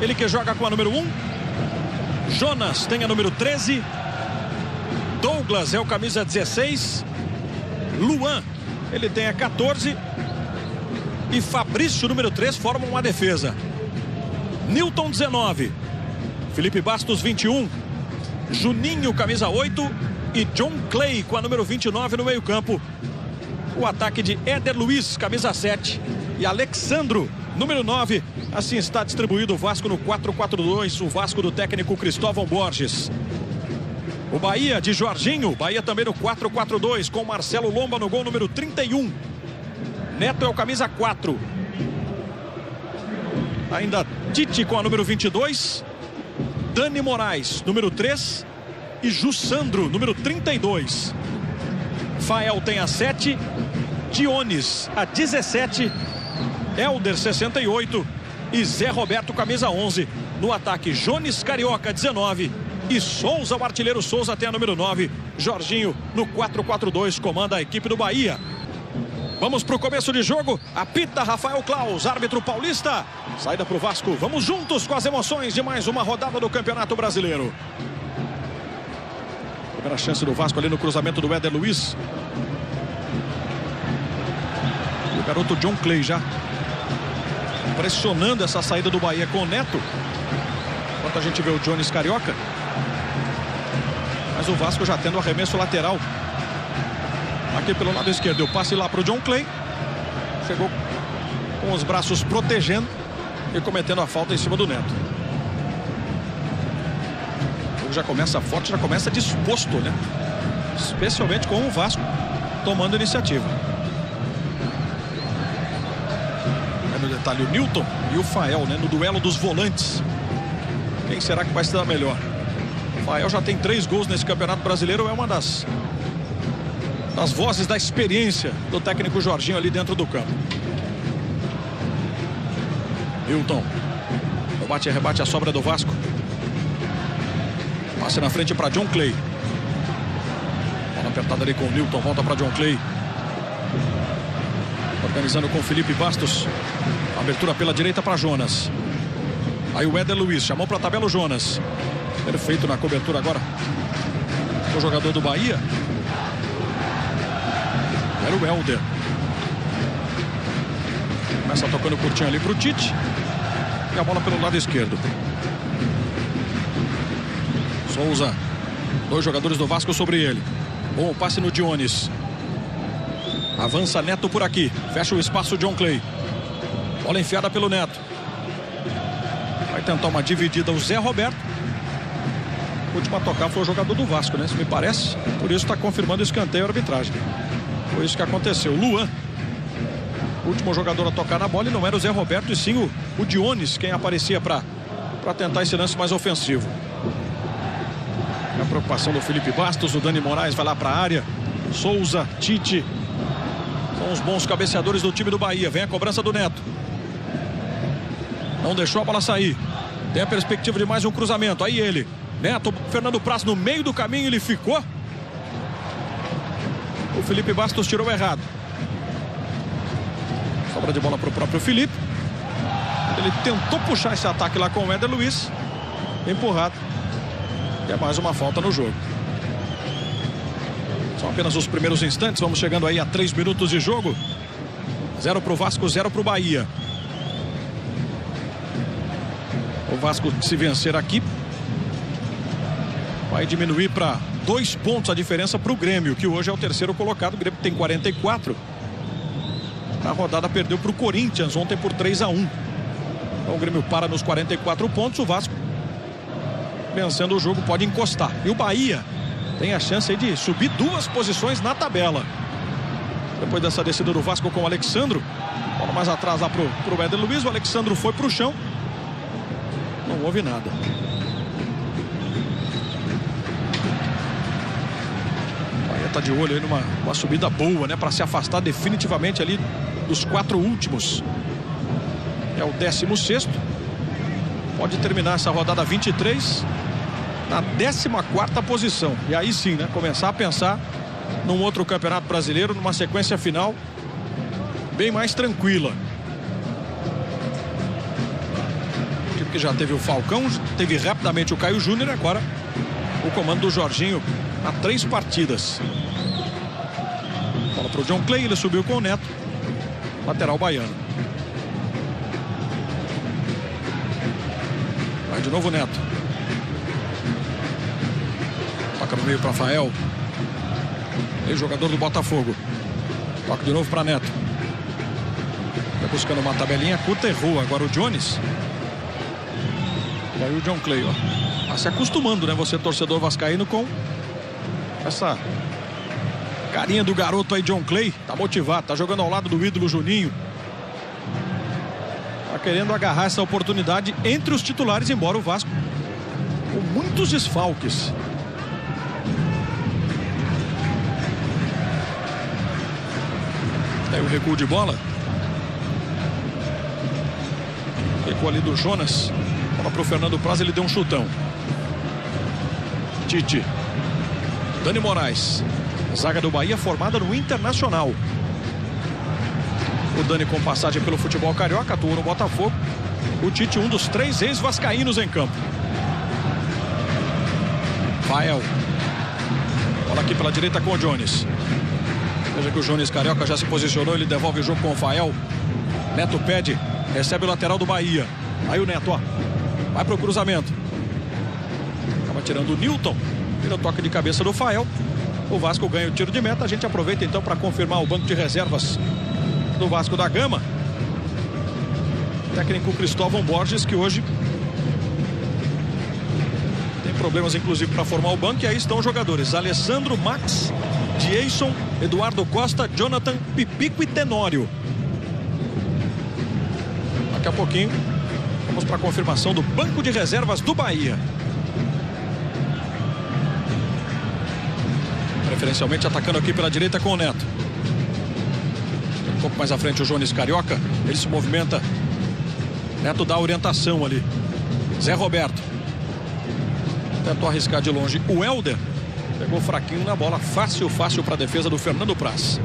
ele que joga com a número 1. Jonas tem a número 13. Douglas é o camisa 16. Luan, ele tem a 14. E Fabrício, número 3, formam uma defesa. Newton, 19. Felipe Bastos, 21. Juninho, camisa 8. E John Clay com a número 29 no meio campo. O ataque de Éder Luiz, camisa 7. E Alexandro, número 9. Assim está distribuído o Vasco no 4-4-2. O Vasco do técnico Cristóvão Borges. O Bahia de Jorginho. Bahia também no 4-4-2. Com Marcelo Lomba no gol número 31. Neto é o camisa 4. Ainda Tite com a número 22. Dani Moraes, número 3. E Jussandro, número 32. Fael tem a 7. Dionis, a 17. Helder, 68. E Zé Roberto, camisa 11. No ataque, Jones Carioca, 19. E Souza, o artilheiro Souza, tem a número 9. Jorginho, no 4-4-2, comanda a equipe do Bahia. Vamos para o começo de jogo. Apita Rafael Claus, árbitro paulista. Saída para o Vasco. Vamos juntos com as emoções de mais uma rodada do Campeonato Brasileiro. Primeira chance do Vasco ali no cruzamento do Éder Luiz. E o garoto John Clay já pressionando essa saída do Bahia com o Neto. Enquanto a gente vê o Jones Carioca. Mas o Vasco já tendo o arremesso lateral. Aqui pelo lado esquerdo. O passe lá para o John Clay. Chegou com os braços protegendo e cometendo a falta em cima do Neto. O jogo já começa forte, já começa disposto, né? Especialmente com o Vasco tomando iniciativa. No detalhe, o Newton e o Fael, né? No duelo dos volantes. Quem será que vai se dar melhor? O Fael já tem 3 gols nesse Campeonato Brasileiro. É uma das vozes da experiência do técnico Jorginho ali dentro do campo. Newton. O bate e rebate a sobra do Vasco. Passe na frente para John Clay. Bola apertada ali com o Newton. Volta para John Clay. Organizando com Felipe Bastos. Abertura pela direita para Jonas. Aí o Éder Luiz chamou para a tabela o Jonas. Perfeito na cobertura agora. O jogador do Bahia era o Helder. Começa tocando curtinho ali para o Tite. E a bola pelo lado esquerdo. Souza. 2 jogadores do Vasco sobre ele. Bom passe no Dionis. Avança Neto por aqui. Fecha o espaço John Clay. Bola enfiada pelo Neto. Vai tentar uma dividida o Zé Roberto. O último a tocar foi o jogador do Vasco, né? Se me parece. Por isso está confirmando o escanteio a arbitragem. Foi isso que aconteceu. Luan. O último jogador a tocar na bola e não era o Zé Roberto, e sim o Dionis, quem aparecia para tentar esse lance mais ofensivo. A preocupação do Felipe Bastos. O Dani Moraes vai lá para a área. Souza, Tite. São os bons cabeceadores do time do Bahia. Vem a cobrança do Neto. Não deixou a bola sair. Tem a perspectiva de mais um cruzamento. Aí ele. Neto, Fernando Praz no meio do caminho, ele ficou. O Felipe Bastos tirou errado. Sobra de bola para o próprio Felipe. Ele tentou puxar esse ataque lá com o Éder Luiz. Empurrado. E é mais uma falta no jogo. São apenas os primeiros instantes. Vamos chegando aí a 3 minutos de jogo. 0 para o Vasco, 0 para o Bahia. O Vasco, se vencer aqui, vai diminuir para 2 pontos a diferença para o Grêmio, que hoje é o terceiro colocado. O Grêmio tem 44. Na rodada perdeu para o Corinthians ontem por 3-1. Então o Grêmio para nos 44 pontos. O Vasco, vencendo o jogo, pode encostar. E o Bahia tem a chance aí de subir 2 posições na tabela. Depois dessa descida do Vasco com o Alexandro. Bola mais atrás lá pro Éder Luiz. O Alexandro foi pro chão. Não houve nada. O Bahia tá de olho aí numa subida boa, né? Para se afastar definitivamente ali dos 4 últimos. É o 16º. Pode terminar essa rodada 23 na 14ª posição. E aí sim, né? Começar a pensar num outro Campeonato Brasileiro, numa sequência final bem mais tranquila. que já teve o Falcão, teve rapidamente o Caio Júnior e agora o comando do Jorginho há 3 partidas. Bola para o John Clay, ele subiu com o Neto. Lateral baiano. Vai de novo o Neto. Toca no meio para Rafael. Ele, jogador do Botafogo. Toca de novo para Neto. Vai buscando uma tabelinha curta, errou. Agora o Jones. E aí o John Clay, ó. Tá se acostumando, né? Você, torcedor vascaíno, com essa carinha do garoto aí, John Clay. Tá motivado, tá jogando ao lado do ídolo Juninho. Tá querendo agarrar essa oportunidade entre os titulares, embora o Vasco com muitos desfalques. Aí o recuo de bola. Recuo ali do Jonas. Bola para o Fernando Praz, ele deu um chutão. Tite. Dani Moraes. Zaga do Bahia formada no Internacional. O Dani com passagem pelo futebol carioca, atuou no Botafogo. O Tite, um dos 3 ex-vascaínos em campo. Fael. Bola aqui pela direita com o Jones. Veja que o Jones Carioca já se posicionou, ele devolve o jogo com o Fael. Neto pede, recebe o lateral do Bahia. Aí o Neto, ó, vai pro cruzamento. Acaba tirando o Newton. Vira o toque de cabeça do Fael. O Vasco ganha o tiro de meta. A gente aproveita então para confirmar o banco de reservas do Vasco da Gama. Técnico Cristóvão Borges, que hoje tem problemas inclusive para formar o banco. E aí estão os jogadores: Alessandro, Max, Jason, Eduardo Costa, Jonathan, Pipico e Tenório. Daqui a pouquinho vamos para a confirmação do banco de reservas do Bahia. Preferencialmente atacando aqui pela direita com o Neto. Um pouco mais à frente o Jones Carioca. Ele se movimenta. Neto dá orientação ali. Zé Roberto. Tentou arriscar de longe o Helder. Pegou fraquinho na bola. Fácil para a defesa do Fernando Praz.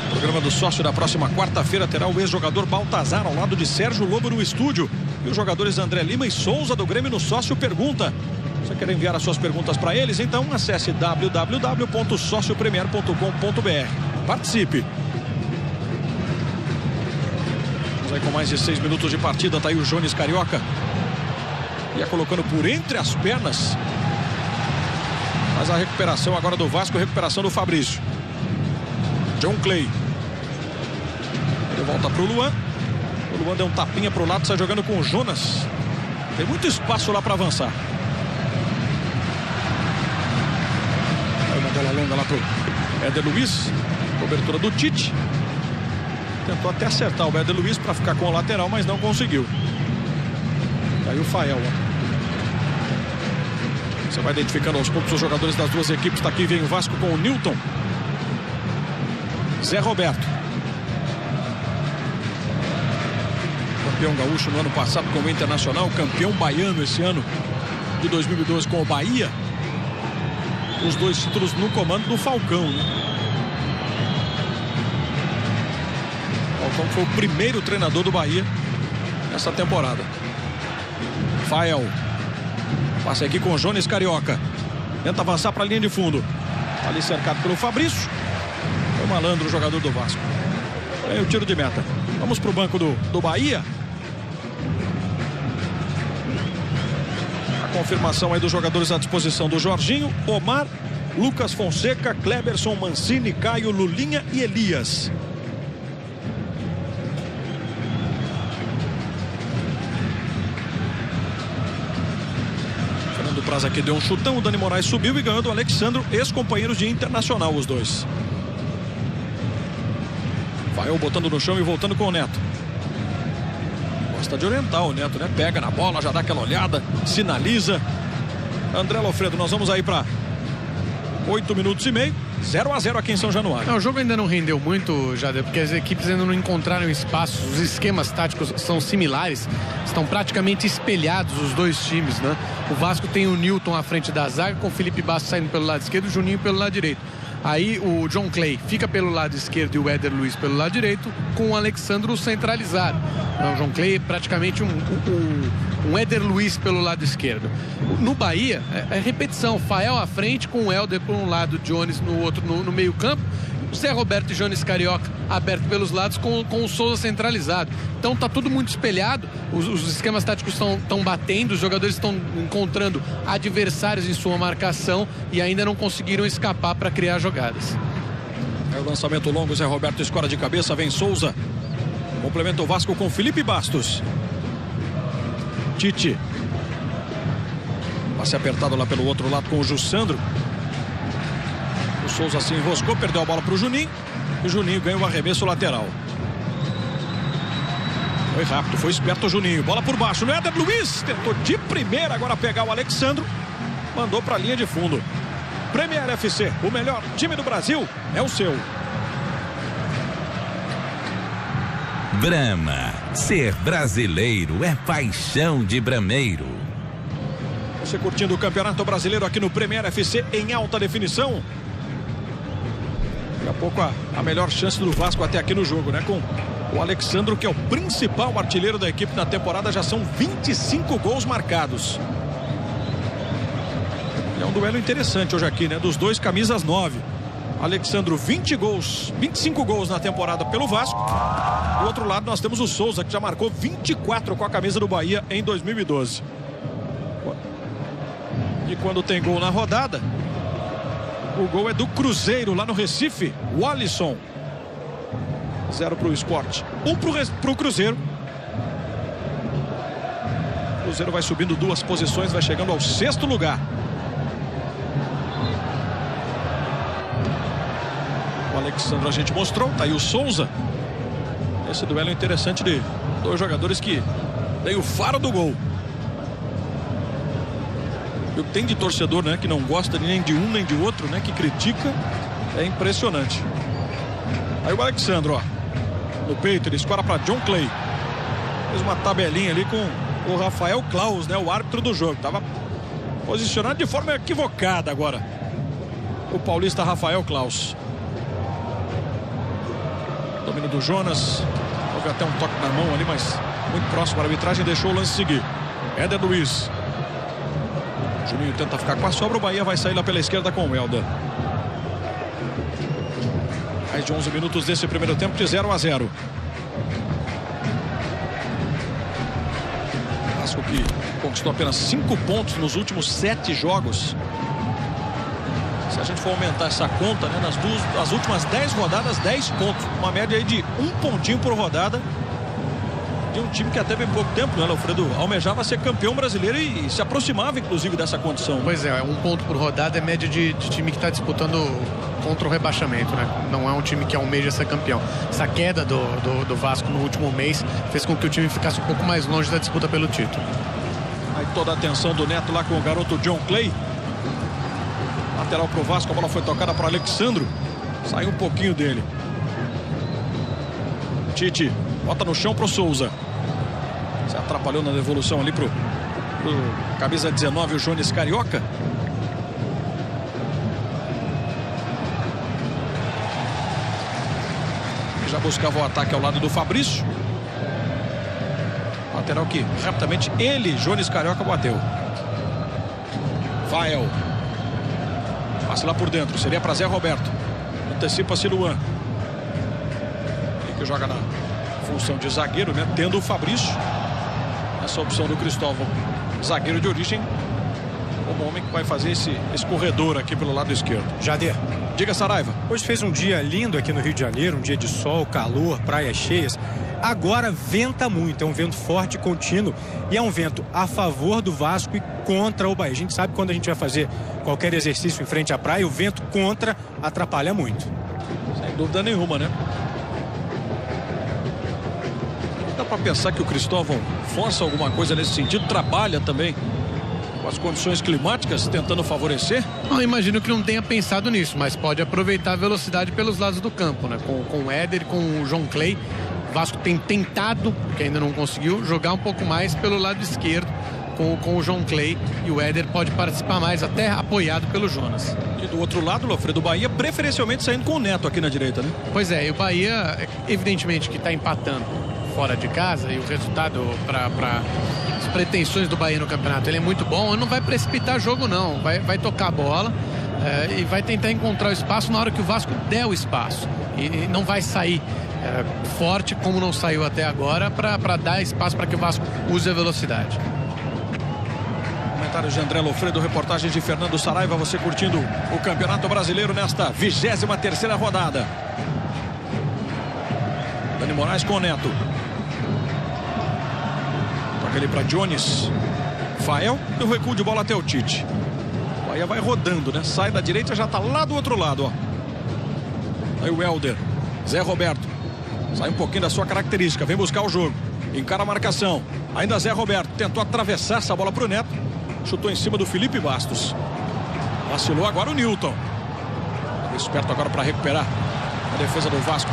O programa do sócio da próxima quarta-feira terá o ex-jogador Baltazar ao lado de Sérgio Lobo no estúdio. E os jogadores André Lima e Souza do Grêmio no Sócio Pergunta. Você quer enviar as suas perguntas para eles? Então acesse www.sociopremier.com.br. Participe. Vamos aí com mais de 6 minutos de partida. Tá aí o Jones Carioca. Ia colocando por entre as pernas. Mas a recuperação agora do Vasco, recuperação do Fabrício. John Clay. Ele volta pro Luan. O Luan deu um tapinha pro lado, sai jogando com o Jonas. Tem muito espaço lá para avançar. Aí uma bola longa lá pro Éder Luiz. Cobertura do Tite. Tentou até acertar o Éder Luiz para ficar com o lateral, mas não conseguiu. Aí o Fael, ó. Você vai identificando aos poucos os jogadores das duas equipes. Tá aqui, vem o Vasco com o Newton. Zé Roberto. Campeão gaúcho no ano passado com o Internacional, campeão baiano esse ano de 2012 com o Bahia. Os 2 títulos no comando do Falcão, né? Falcão foi o primeiro treinador do Bahia nessa temporada. Fael. Passa aqui com o Jones Carioca. Tenta avançar para a linha de fundo. Ali cercado pelo Fabrício. Foi o malandro, o jogador do Vasco. Aí o tiro de meta. Vamos para o banco do Bahia. Confirmação aí dos jogadores à disposição do Jorginho: Omar, Lucas Fonseca, Kleberson, Mancini, Caio, Lulinha e Elias. Fernando Praz aqui deu um chutão, o Dani Moraes subiu e ganhou do Alexandro, ex-companheiros de Internacional os dois. Fael botando no chão e voltando com o Neto. Gosta de orientar o Neto, né? Pega na bola, já dá aquela olhada, sinaliza. André Lofredo, nós vamos aí para 8 minutos e meio, 0-0 aqui em São Januário. Não, o jogo ainda não rendeu muito, Jader, porque as equipes ainda não encontraram espaço. Os esquemas táticos são similares, estão praticamente espelhados os dois times, né? O Vasco tem o Newton à frente da zaga, com o Felipe Basso saindo pelo lado esquerdo e o Juninho pelo lado direito. Aí o John Clay fica pelo lado esquerdo e o Éder Luiz pelo lado direito, com o Alexandro centralizado. Então, o John Clay é praticamente um Éder Luiz pelo lado esquerdo. No Bahia, é repetição. Fael à frente, com o Helder por um lado, Jones no outro, no meio campo. Zé Roberto e Jones Carioca aberto pelos lados, com o Souza centralizado. Então tá tudo muito espelhado, os esquemas táticos estão batendo, os jogadores estão encontrando adversários em sua marcação e ainda não conseguiram escapar para criar jogadas. É o lançamento longo, Zé Roberto escora de cabeça, vem Souza. Complementa o Vasco com Felipe Bastos. Tite. Passe apertado lá pelo outro lado com o Jussandro. O Souza se enroscou, perdeu a bola para o Juninho. E o Juninho ganha o arremesso lateral. Foi rápido, foi esperto o Juninho. Bola por baixo, no Éder Luiz. Tentou de primeira agora pegar o Alexandro. Mandou para a linha de fundo. Premier FC, o melhor time do Brasil é o seu. Brahma, ser brasileiro é paixão de brameiro. Você curtindo o Campeonato Brasileiro aqui no Premier FC em alta definição. Daqui a pouco a melhor chance do Vasco até aqui no jogo, né? Com o Alexandro, que é o principal artilheiro da equipe na temporada. Já são 25 gols marcados. É um duelo interessante hoje aqui, né? Dos dois, camisas 9. Alexandro, 20 gols, 25 gols na temporada pelo Vasco. Do outro lado nós temos o Souza, que já marcou 24 com a camisa do Bahia em 2012. E quando tem gol na rodada, o gol é do Cruzeiro lá no Recife, o Alisson. 0 para o Sport, 1 para o Cruzeiro. O Cruzeiro vai subindo 2 posições, vai chegando ao 6º lugar. O Alexandre a gente mostrou, tá aí o Souza. Esse duelo é interessante de 2 jogadores que tem o faro do gol. E o que tem de torcedor, né, que não gosta nem de um nem de outro, né, que critica, é impressionante. Aí o Alexandre, ó, no peito, ele escora para John Clay. Fez uma tabelinha ali com o Rafael Claus, né, o árbitro do jogo. Tava posicionado de forma equivocada agora o paulista Rafael Claus. Domínio do Jonas. Houve até um toque na mão ali, mas muito próximo. A arbitragem deixou o lance seguir. Éder Luiz. Juninho tenta ficar com a sobra. O Bahia vai sair lá pela esquerda com o Helder. Mais de 11 minutos desse primeiro tempo, de 0-0. Vasco que conquistou apenas 5 pontos nos últimos 7 jogos. Se a gente for aumentar essa conta, né, nas últimas 10 rodadas, 10 pontos. Uma média aí de 1 pontinho por rodada. De um time que até bem pouco tempo, né, Alfredo, almejava ser campeão brasileiro e se aproximava, inclusive, dessa condição. Pois é, 1 ponto por rodada é média de time que está disputando contra o rebaixamento, né? Não é um time que almeja ser campeão. Essa queda do Vasco no último mês fez com que o time ficasse um pouco mais longe da disputa pelo título. Aí toda a atenção do Neto lá com o garoto John Clay. Lateral pro Vasco, a bola foi tocada para Alexandro. Saiu um pouquinho dele. Tite bota no chão pro Souza. Se atrapalhou na devolução ali pro camisa 19, o Jones Carioca. Já buscava o ataque ao lado do Fabrício. Lateral que rapidamente ele, Jones Carioca, bateu. Fael. Passe lá por dentro, seria para Zé Roberto. Antecipa-se Luan. Ele que joga na função de zagueiro, né? Tendo o Fabrício. Essa opção do Cristóvão, zagueiro de origem, como homem que vai fazer esse corredor aqui pelo lado esquerdo. Jader. Diga, Saraiva. Hoje fez um dia lindo aqui no Rio de Janeiro, um dia de sol, calor, praias cheias. Agora venta muito, é um vento forte e contínuo e é um vento a favor do Vasco e contra o Bahia. A gente sabe que quando a gente vai fazer qualquer exercício em frente à praia, o vento contra atrapalha muito. Sem dúvida nenhuma, né? Dá para pensar que o Cristóvão força alguma coisa nesse sentido, trabalha também com as condições climáticas, tentando favorecer? Eu imagino que não tenha pensado nisso, mas pode aproveitar a velocidade pelos lados do campo, né? Com o Éder e com o John Clay. O Vasco tem tentado, que ainda não conseguiu, jogar um pouco mais pelo lado esquerdo, com o João Clay, e o Éder pode participar mais, até apoiado pelo Jonas. E do outro lado, Lofredo, o Bahia preferencialmente saindo com o Neto aqui na direita, né? Pois é, e o Bahia, evidentemente que está empatando fora de casa, e o resultado para as pretensões do Bahia no campeonato, ele é muito bom. Ele não vai precipitar jogo, não. Vai tocar a bola e vai tentar encontrar o espaço na hora que o Vasco der o espaço. E não vai sair forte como não saiu até agora, para dar espaço para que o Vasco use a velocidade. Comentários de André Lofredo, reportagens de Fernando Saraiva, você curtindo o Campeonato Brasileiro nesta 23ª rodada. Dani Moraes com o Neto. Toca ele para Jones. Fael e o recuo de bola até o Tite. O Bahia vai rodando, né? Sai da direita, já tá lá do outro lado, ó. Aí o Helder. Zé Roberto. Sai um pouquinho da sua característica, vem buscar o jogo. Encara a marcação. Ainda Zé Roberto. Tentou atravessar essa bola pro Neto. Chutou em cima do Felipe Bastos. Vacilou agora o Newton. Esperto agora para recuperar a defesa do Vasco.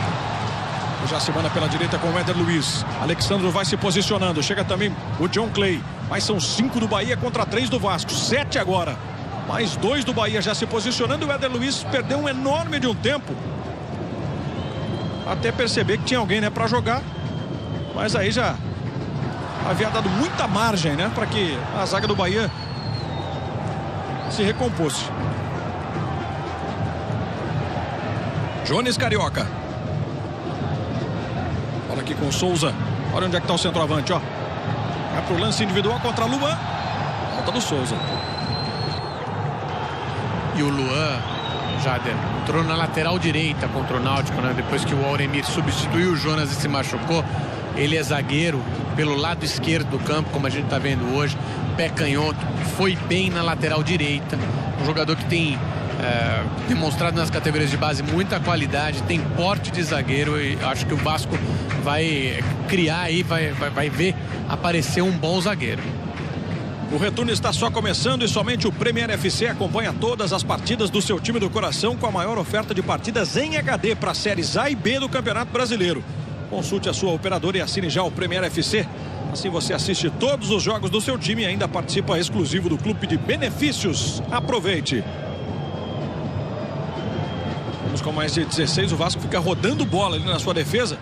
Já se manda pela direita com o Éder Luiz. Alexandro vai se posicionando. Chega também o John Clay. Mas são 5 do Bahia contra 3 do Vasco. 7 agora. Mais 2 do Bahia já se posicionando. O Éder Luiz perdeu um enorme de um tempo. Até perceber que tinha alguém, né, para jogar. Mas aí já havia dado muita margem, né, para que a zaga do Bahia se recompôsse. Jones Carioca. Olha aqui com o Souza. Olha onde é que está o centroavante, ó. Vai pro lance individual contra Luan. Falta do Souza. E o Luan, Jader, entrou na lateral direita contra o Náutico, né? Depois que o Auremir substituiu o Jonas e se machucou. Ele é zagueiro pelo lado esquerdo do campo, como a gente está vendo hoje. Pé canhoto, foi bem na lateral direita. Um jogador que tem demonstrado nas categorias de base muita qualidade, tem porte de zagueiro, e acho que o Vasco vai criar aí, vai ver aparecer um bom zagueiro. O retorno está só começando e somente o Premier FC acompanha todas as partidas do seu time do coração com a maior oferta de partidas em HD para séries A e B do Campeonato Brasileiro. Consulte a sua operadora e assine já o Premier FC. Assim você assiste todos os jogos do seu time e ainda participa exclusivo do clube de benefícios. Aproveite! Vamos com mais de 16, o Vasco fica rodando bola ali na sua defesa.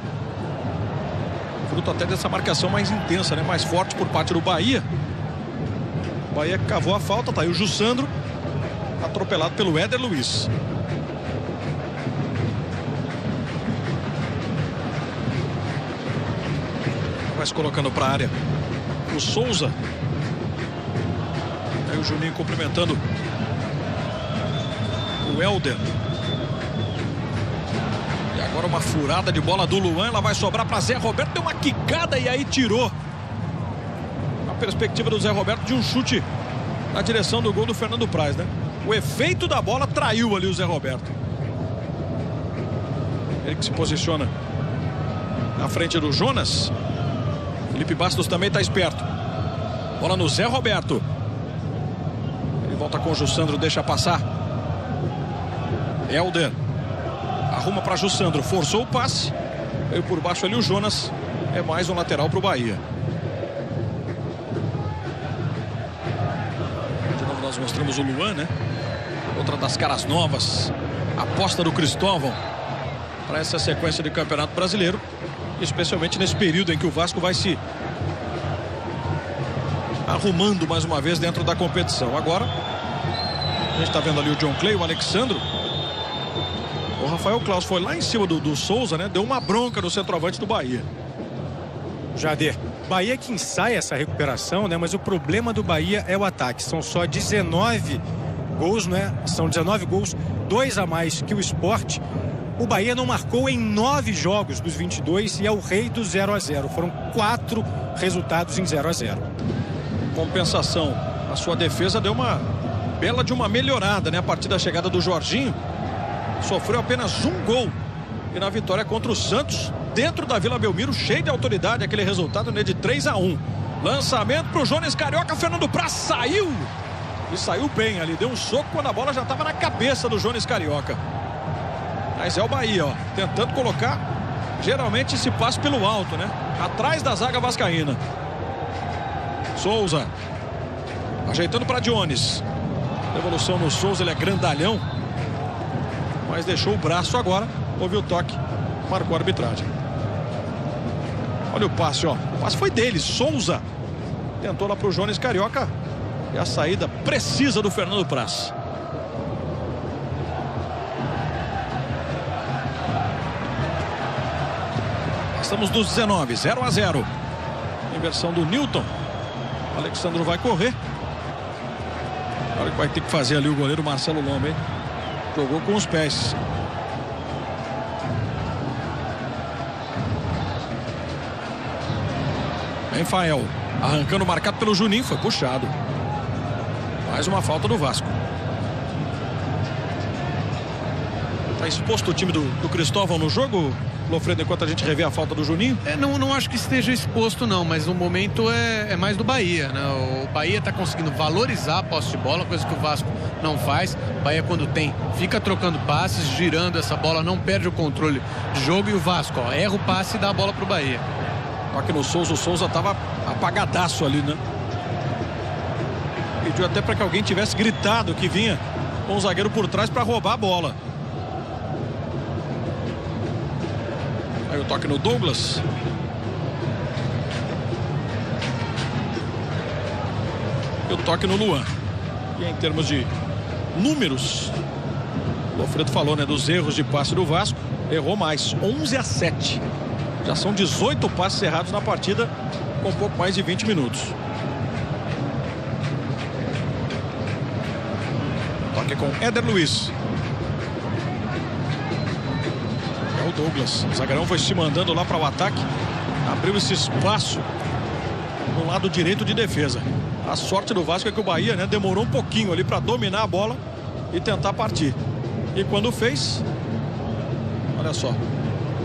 Fruto até dessa marcação mais intensa, né? Mais forte por parte do Bahia. O Bahia cavou a falta, tá aí o Jussandro, atropelado pelo Éder Luiz. Vai se colocando para a área o Souza. Aí o Juninho cumprimentando o Helder. E agora uma furada de bola do Luan. Ela vai sobrar para Zé Roberto. Deu uma quicada e aí tirou. A perspectiva do Zé Roberto de um chute na direção do gol do Fernando Praz, né? O efeito da bola traiu ali o Zé Roberto. Ele que se posiciona na frente do Jonas. Felipe Bastos também está esperto. Bola no Zé Roberto. Ele volta com o Jussandro, deixa passar. Helder. Arruma para Jussandro, forçou o passe. Veio por baixo ali o Jonas. É mais um lateral para o Bahia. De novo nós mostramos o Luan, né? Outra das caras novas. Aposta do Cristóvão para essa sequência de Campeonato Brasileiro. Especialmente nesse período em que o Vasco vai se arrumando mais uma vez dentro da competição. Agora, a gente está vendo ali o John Clay, o Alexandro. O Rafael Claus foi lá em cima do Souza, né? Deu uma bronca no centroavante do Bahia. Jader, Bahia que ensaia essa recuperação, né? Mas o problema do Bahia é o ataque. São só 19 gols, né? São 19 gols, 2 a mais que o Sport. O Bahia não marcou em 9 jogos dos 22 e é o rei do 0 a 0. Foram 4 resultados em 0 a 0. Compensação, a sua defesa deu uma bela de uma melhorada, né? A partir da chegada do Jorginho, sofreu apenas um gol. E na vitória contra o Santos, dentro da Vila Belmiro, cheio de autoridade, aquele resultado, né, de 3 a 1. Lançamento para o Jones Carioca, Fernando Praz saiu. E saiu bem ali, deu um soco quando a bola já estava na cabeça do Jones Carioca. Mas é o Bahia, ó, tentando colocar geralmente esse passe pelo alto, né? Atrás da zaga vascaína. Souza. Ajeitando para Jones. Devolução no Souza, ele é grandalhão. Mas deixou o braço agora. Houve o toque. Marcou a arbitragem. Olha o passe, ó. O passe foi dele, Souza. Tentou lá pro Jones Carioca. E a saída precisa do Fernando Praz. Estamos nos 19, 0-0. Inversão do Newton. O Alexandro vai correr. Olha o que vai ter que fazer ali o goleiro Marcelo Lomba, hein? Jogou com os pés. Rafael, arrancando, marcado pelo Juninho, foi puxado. Mais uma falta do Vasco. Tá exposto o time do Cristóvão no jogo, Lofredo, enquanto a gente revê a falta do Juninho? Não acho que esteja exposto não, mas no momento é mais do Bahia, né? O Bahia tá conseguindo valorizar a posse de bola, coisa que o Vasco não faz. O Bahia, quando tem, fica trocando passes, girando essa bola, não perde o controle de jogo, e o Vasco, ó, erra o passe e dá a bola pro Bahia. Aqui no Souza, o Souza tava apagadaço ali, né? Pediu até para que alguém tivesse gritado que vinha com o zagueiro por trás para roubar a bola. Aí o toque no Douglas. E o toque no Luan. E em termos de números, o Alfredo falou, né, dos erros de passe do Vasco. Errou mais, 11-7. Já são 18 passes errados na partida, com pouco mais de 20 minutos. Toque com Éder Luiz. É o Douglas. O zagueirão foi se mandando lá para o ataque. Abriu esse espaço no lado direito de defesa. A sorte do Vasco é que o Bahia, né, demorou um pouquinho ali para dominar a bola e tentar partir. E quando fez, olha só,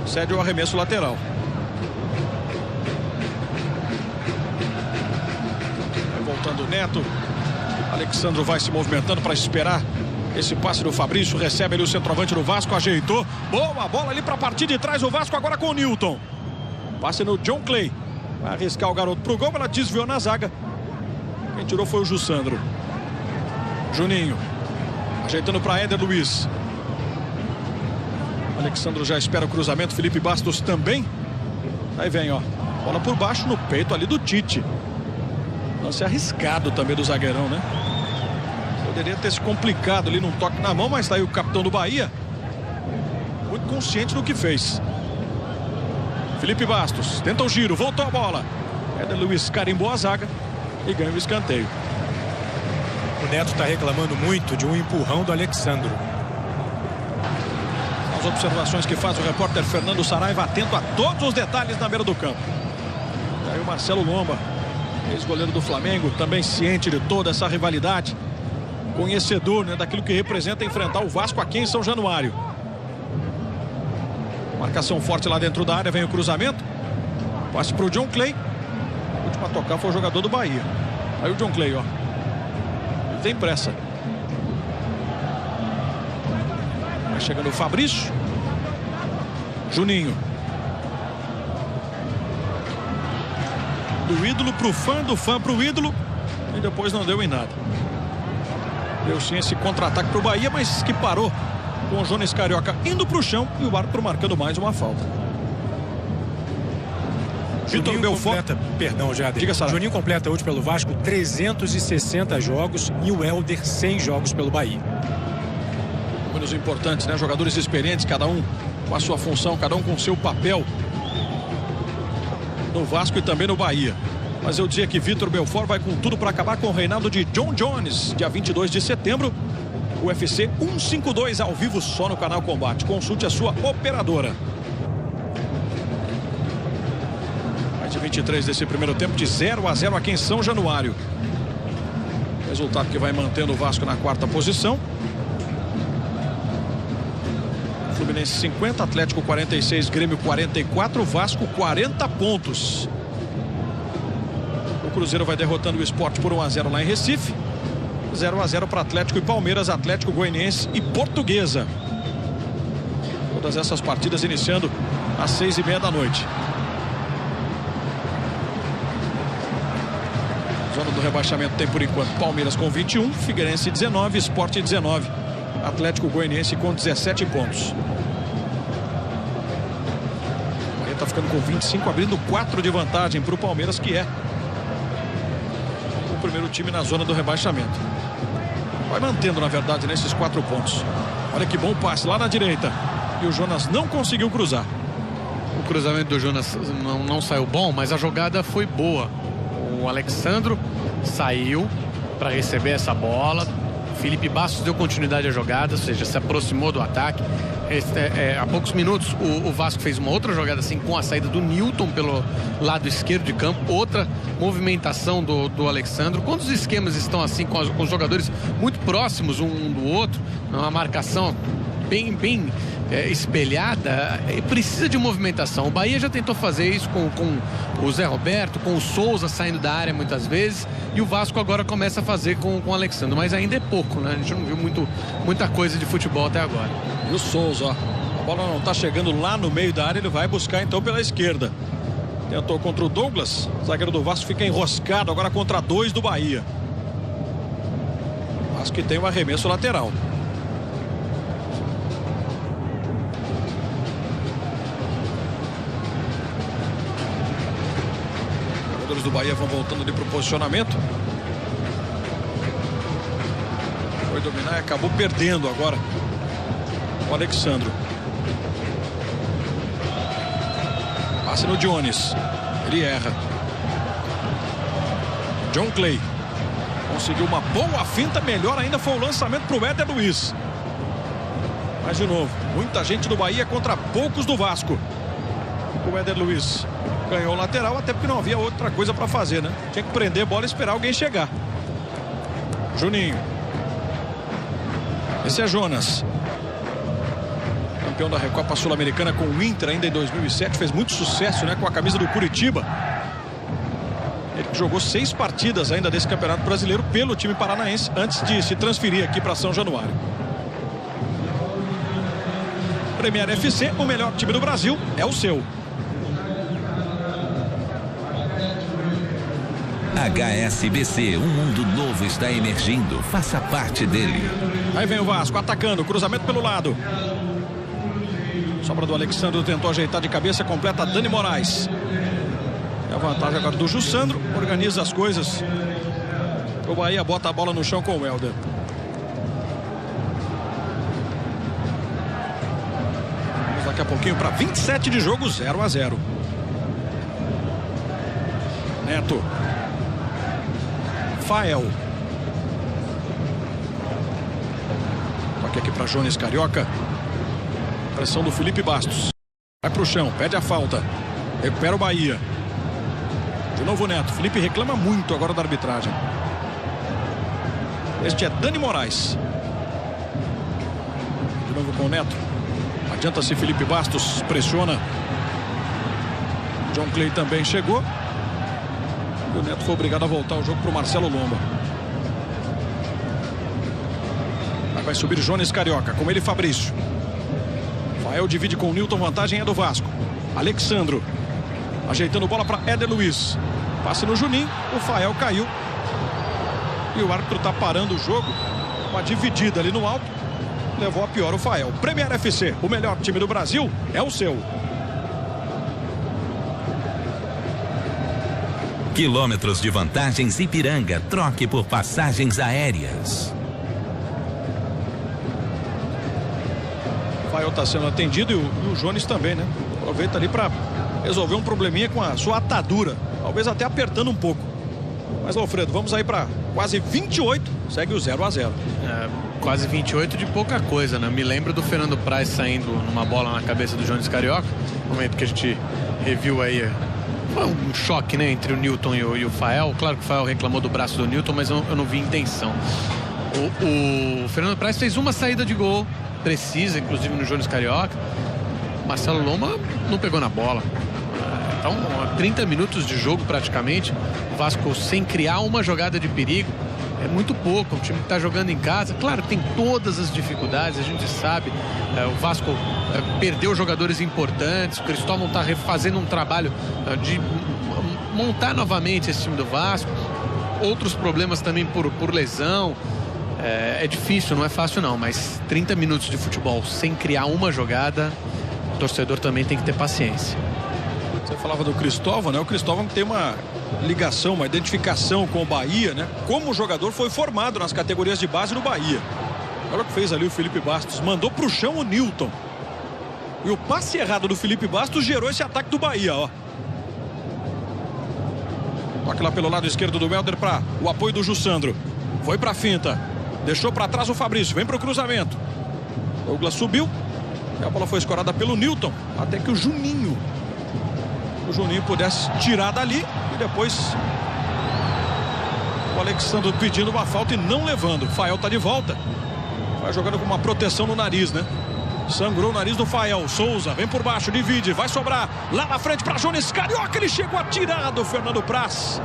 cede o arremesso lateral. Vai voltando o Neto. Alexandro vai se movimentando para esperar esse passe do Fabrício. Recebe ali o centroavante do Vasco, ajeitou. Boa bola ali para partir de trás o Vasco agora com o Newton. Passe no John Clay. Vai arriscar o garoto pro gol, ela desviou na zaga. Quem tirou foi o Jussandro. Juninho. Ajeitando para Éder Luiz. Alexandro já espera o cruzamento. Felipe Bastos também. Aí vem, ó. Bola por baixo no peito ali do Tite. Lance arriscado também do zagueirão, né? Poderia ter se complicado ali num toque na mão, mas tá aí o capitão do Bahia. Muito consciente do que fez. Felipe Bastos. Tenta o giro. Voltou a bola. Éder Luiz carimbou a zaga e ganha o escanteio. O Neto está reclamando muito de um empurrão do Alexandro. As observações que faz o repórter Fernando Saraiva, atento a todos os detalhes na beira do campo. E aí o Marcelo Lomba, ex-goleiro do Flamengo, também ciente de toda essa rivalidade, conhecedor, né, daquilo que representa enfrentar o Vasco aqui em São Januário. Marcação forte lá dentro da área, vem o cruzamento. Passe para o John Clay. O último a tocar foi o jogador do Bahia. Aí o John Clay, ó. Ele tem pressa. Vai chegando o Fabrício. Juninho. Do ídolo pro fã, do fã pro ídolo. E depois não deu em nada. Deu sim esse contra-ataque pro Bahia, mas que parou com o Jones Carioca indo pro chão e o árbitro marcando mais uma falta. Juninho completa, perdão, Jader. Diga, Sara. Juninho completa hoje pelo Vasco 360 jogos e o Helder 100 jogos pelo Bahia. Números importantes, né? Jogadores experientes, cada um com a sua função, cada um com o seu papel no Vasco e também no Bahia. Mas eu dizia que Vitor Belfort vai com tudo para acabar com o reinado de John Jones, dia 22 de setembro. UFC 152 ao vivo só no canal Combate. Consulte a sua operadora. Mais de 23 desse primeiro tempo, de 0-0 aqui em São Januário. Resultado que vai mantendo o Vasco na quarta posição. Fluminense 50, Atlético 46, Grêmio 44, Vasco 40 pontos. O Cruzeiro vai derrotando o Sport por 1-0 lá em Recife. 0-0 para Atlético e Palmeiras, Atlético Goianiense e Portuguesa. Todas essas partidas iniciando às 6:30 da noite. Zona do rebaixamento tem por enquanto Palmeiras com 21, Figueirense 19, Sport 19. Atlético Goianiense com 17 pontos. O Bahia está ficando com 25, abrindo 4 de vantagem para o Palmeiras, que é o primeiro time na zona do rebaixamento. Vai mantendo, na verdade, nesses 4 pontos. Olha que bom passe lá na direita. E o Jonas não conseguiu cruzar. O cruzamento do Jonas não saiu bom, mas a jogada foi boa. O Alexandro saiu para receber essa bola. Felipe Bastos deu continuidade à jogada, ou seja, se aproximou do ataque. Há poucos minutos o Vasco fez uma outra jogada assim com a saída do Newton pelo lado esquerdo de campo. Outra movimentação do Alexandro. Quando os esquemas estão assim com os jogadores muito próximos um do outro, uma marcação bem espelhada, precisa de movimentação. O Bahia já tentou fazer isso com o Zé Roberto, com o Souza saindo da área muitas vezes, e o Vasco agora começa a fazer com o Alexandre, mas ainda é pouco, né? A gente não viu muita coisa de futebol até agora. E o Souza, ó, a bola não está chegando lá no meio da área, ele vai buscar então pela esquerda. Tentou contra o Douglas, o zagueiro do Vasco fica enroscado agora contra 2 do Bahia. O Vasco que tem um arremesso lateral. Do Bahia vão voltando ali para o posicionamento. Foi dominar e acabou perdendo agora o Alexandro. Passe no Jones. Ele erra. John Clay conseguiu uma boa finta. Melhor ainda foi o lançamento para o Éder Luiz. Mas de novo, muita gente do Bahia contra poucos do Vasco. O Éder Luiz ganhou o lateral, até porque não havia outra coisa para fazer, né? Tinha que prender a bola e esperar alguém chegar. Juninho. Esse é Jonas. Campeão da Recopa Sul-Americana com o Inter ainda em 2007. Fez muito sucesso, né? Com a camisa do Curitiba. Ele jogou 6 partidas ainda desse Campeonato Brasileiro pelo time paranaense antes de se transferir aqui para São Januário. Premier FC, o melhor time do Brasil é o seu. HSBC, um mundo novo está emergindo. Faça parte dele. Aí vem o Vasco atacando, cruzamento pelo lado. Sobra do Alexandre, tentou ajeitar de cabeça, completa Dani Moraes. É a vantagem agora do Jussandro, organiza as coisas. O Bahia bota a bola no chão com o Helder. Vamos daqui a pouquinho para 27 de jogo, 0-0. Neto. Fael. Toque aqui para Jones Carioca. Pressão do Felipe Bastos. Vai para o chão, pede a falta. Recupera o Bahia. De novo o Neto. Felipe reclama muito agora da arbitragem. Este é Dani Moraes. De novo com o Neto. Adianta-se Felipe Bastos. Pressiona. John Clay também chegou. O Neto foi obrigado a voltar o jogo para o Marcelo Lomba. Aí vai subir Jones Carioca, com ele Fabrício. Fael divide com o Newton, vantagem é do Vasco. Alexandro, ajeitando bola para Éder Luiz. Passe no Juninho, o Fael caiu. E o árbitro está parando o jogo. Uma dividida ali no alto. Levou a pior o Fael. Premier FC, o melhor time do Brasil é o seu. Quilômetros de vantagens Ipiranga. Troque por passagens aéreas. O Fael está sendo atendido e o Jones também, né? Aproveita ali para resolver um probleminha com a sua atadura. Talvez até apertando um pouco. Mas, Alfredo, vamos aí para quase 28. Segue o 0-0. Quase 28 de pouca coisa, né? Me lembro do Fernando Praz saindo numa bola na cabeça do Jones Carioca. No momento que a gente reviu aí. Foi um choque, né, entre o Newton e o Fael. Claro que o Fael reclamou do braço do Newton, mas eu não vi intenção. O Fernando Praz fez uma saída de gol precisa, inclusive no Jones Carioca. Marcelo Lomba não pegou na bola. Então, 30 minutos de jogo praticamente. O Vasco sem criar uma jogada de perigo. É muito pouco. O time que está jogando em casa, claro, tem todas as dificuldades, a gente sabe. O Vasco perdeu jogadores importantes. O Cristóvão está refazendo um trabalho de montar novamente esse time do Vasco. outros problemas também por lesão. É difícil, não é fácil não, mas 30 minutos de futebol sem criar uma jogada, o torcedor também tem que ter paciência. Você falava do Cristóvão, né? O Cristóvão tem uma ligação, uma identificação com o Bahia, né? Como o jogador foi formado nas categorias de base do Bahia. Olha o que fez ali o Felipe Bastos. Mandou pro chão o Newton. E o passe errado do Felipe Bastos gerou esse ataque do Bahia, ó. Toque lá pelo lado esquerdo do Welder para o apoio do Jussandro. Foi pra finta. Deixou para trás o Fabrício. Vem pro cruzamento. Douglas subiu. E a bola foi escorada pelo Newton. Até que o Juninho pudesse tirar dali. E depois o Alexandre pedindo uma falta e não levando. O Fael tá de volta. Vai jogando com uma proteção no nariz, né? Sangrou o nariz do Fael. Souza vem por baixo, divide. Vai sobrar lá na frente para Jones Carioca. Ele chegou a tirar do Fernando Praz.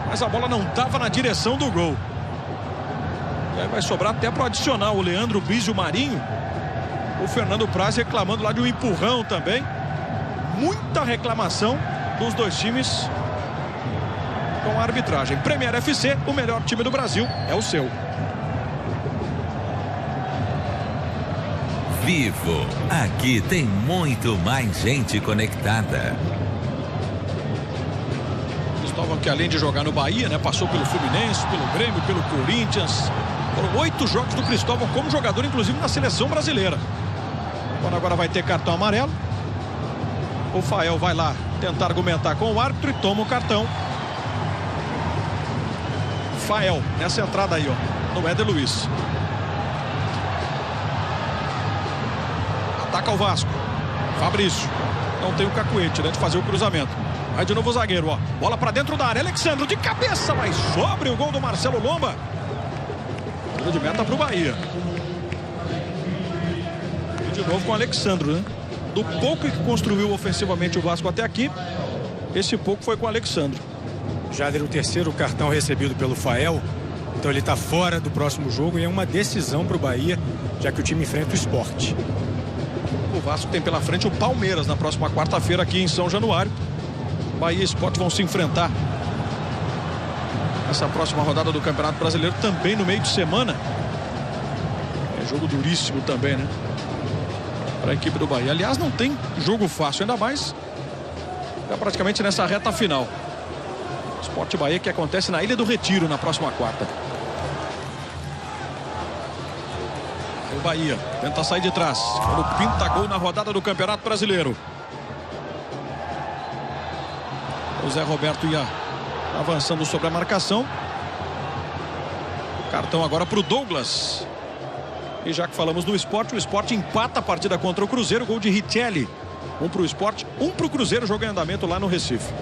Mas a bola não estava na direção do gol. E aí vai sobrar até para o adicional o Leandro Bizio Marinho. O Fernando Praz reclamando lá de um empurrão também. Muita reclamação dos dois times com a arbitragem. Premier FC, o melhor time do Brasil, é o seu. Vivo, aqui tem muito mais gente conectada. Cristóvão, que além de jogar no Bahia, né, passou pelo Fluminense, pelo Grêmio, pelo Corinthians. Foram 8 jogos do Cristóvão como jogador, inclusive na seleção brasileira. Agora vai ter cartão amarelo. O Fael vai lá tentar argumentar com o árbitro e toma o cartão. Fael, nessa entrada aí, ó, no Éder Luiz. Ataca o Vasco. Fabrício. Não tem o cacuete, né, de fazer o cruzamento. Vai de novo o zagueiro, ó. Bola pra dentro da área. Alexandre de cabeça, mas sobre o gol do Marcelo Lomba. Tiro de meta pro Bahia. E de novo com o Alexandre, né? Do pouco que construiu ofensivamente o Vasco até aqui, esse pouco foi com o Alexandre. Já era o terceiro cartão recebido pelo Fael. Então ele está fora do próximo jogo e é uma decisão para o Bahia, já que o time enfrenta o Sport. O Vasco tem pela frente o Palmeiras na próxima quarta-feira aqui em São Januário. Bahia e Sport vão se enfrentar nessa próxima rodada do Campeonato Brasileiro, também no meio de semana. É jogo duríssimo também, né? Para a equipe do Bahia. Aliás, não tem jogo fácil, ainda mais já praticamente nessa reta final. Sport Bahia, que acontece na Ilha do Retiro na próxima quarta. O Bahia tenta sair de trás. O pinta gol na rodada do Campeonato Brasileiro. O Zé Roberto ia avançando sobre a marcação. Cartão agora para o Douglas. E já que falamos do Sport, o Sport empata a partida contra o Cruzeiro. Gol de Richelli. Um para o Sport, um para o Cruzeiro. Jogo em andamento lá no Recife.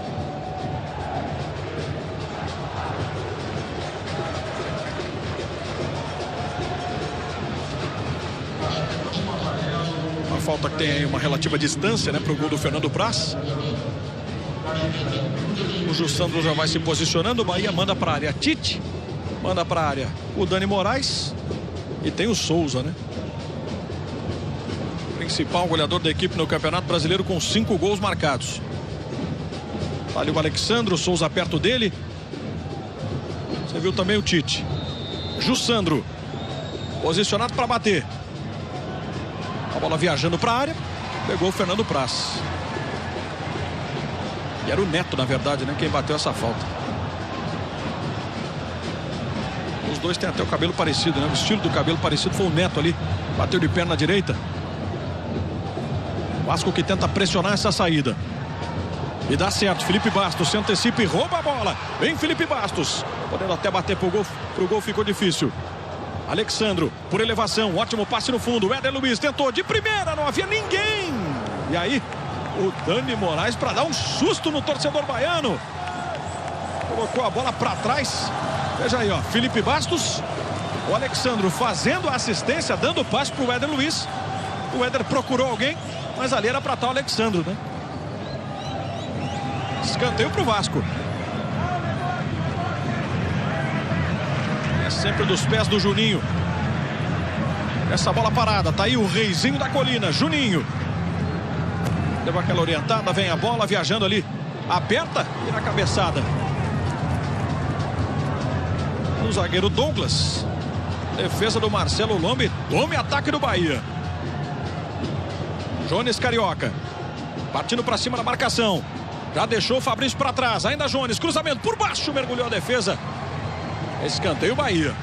Uma falta que tem aí uma relativa distância, né, para o gol do Fernando Praz. O Jussandro já vai se posicionando. O Bahia manda para a área Tite. Manda para a área o Dani Moraes. E tem o Souza, né? Principal goleador da equipe no Campeonato Brasileiro com 5 gols marcados. Tá ali o Alexandre, o Souza perto dele. Você viu também o Tite. Jussandro. Posicionado para bater. A bola viajando para a área. Pegou o Fernando Praz. E era o Neto, na verdade, né? Quem bateu essa falta. Os dois têm até o cabelo parecido, né? O estilo do cabelo parecido foi o Neto ali. Bateu de perna direita. Vasco que tenta pressionar essa saída. E dá certo. Felipe Bastos se antecipa e rouba a bola. Vem Felipe Bastos. Podendo até bater pro gol ficou difícil. Alexandro, por elevação. Ótimo passe no fundo. Éder Luiz tentou de primeira. Não havia ninguém. E aí, o Dani Moraes para dar um susto no torcedor baiano. Colocou a bola para trás. Veja aí, ó. Felipe Bastos. O Alexandro fazendo a assistência, dando passe para o Éder Luiz. O Éder procurou alguém, mas ali era para estar o Alexandro, né? Escanteio para o Vasco. É sempre dos pés do Juninho. Essa bola parada. Tá aí o reizinho da colina, Juninho. Deu aquela orientada, vem a bola viajando ali. Aperta e na cabeçada. O zagueiro Douglas. Defesa do Marcelo Lombe. Tome ataque do Bahia. Jones Carioca. Partindo para cima da marcação. Já deixou o Fabrício para trás. Ainda Jones. Cruzamento por baixo. Mergulhou a defesa. Escanteio Bahia.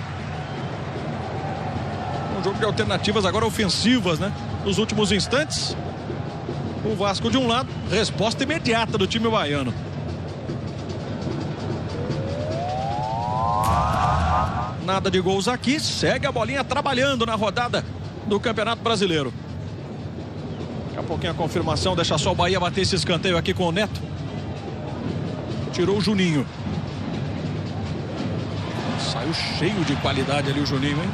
Um jogo de alternativas agora ofensivas, né? Nos últimos instantes. O Vasco de um lado. Resposta imediata do time baiano. Nada de gols aqui. Segue a bolinha trabalhando na rodada do Campeonato Brasileiro. Daqui a pouquinho a confirmação. Deixa só o Bahia bater esse escanteio aqui com o Neto. Tirou o Juninho. Saiu cheio de qualidade ali o Juninho, hein?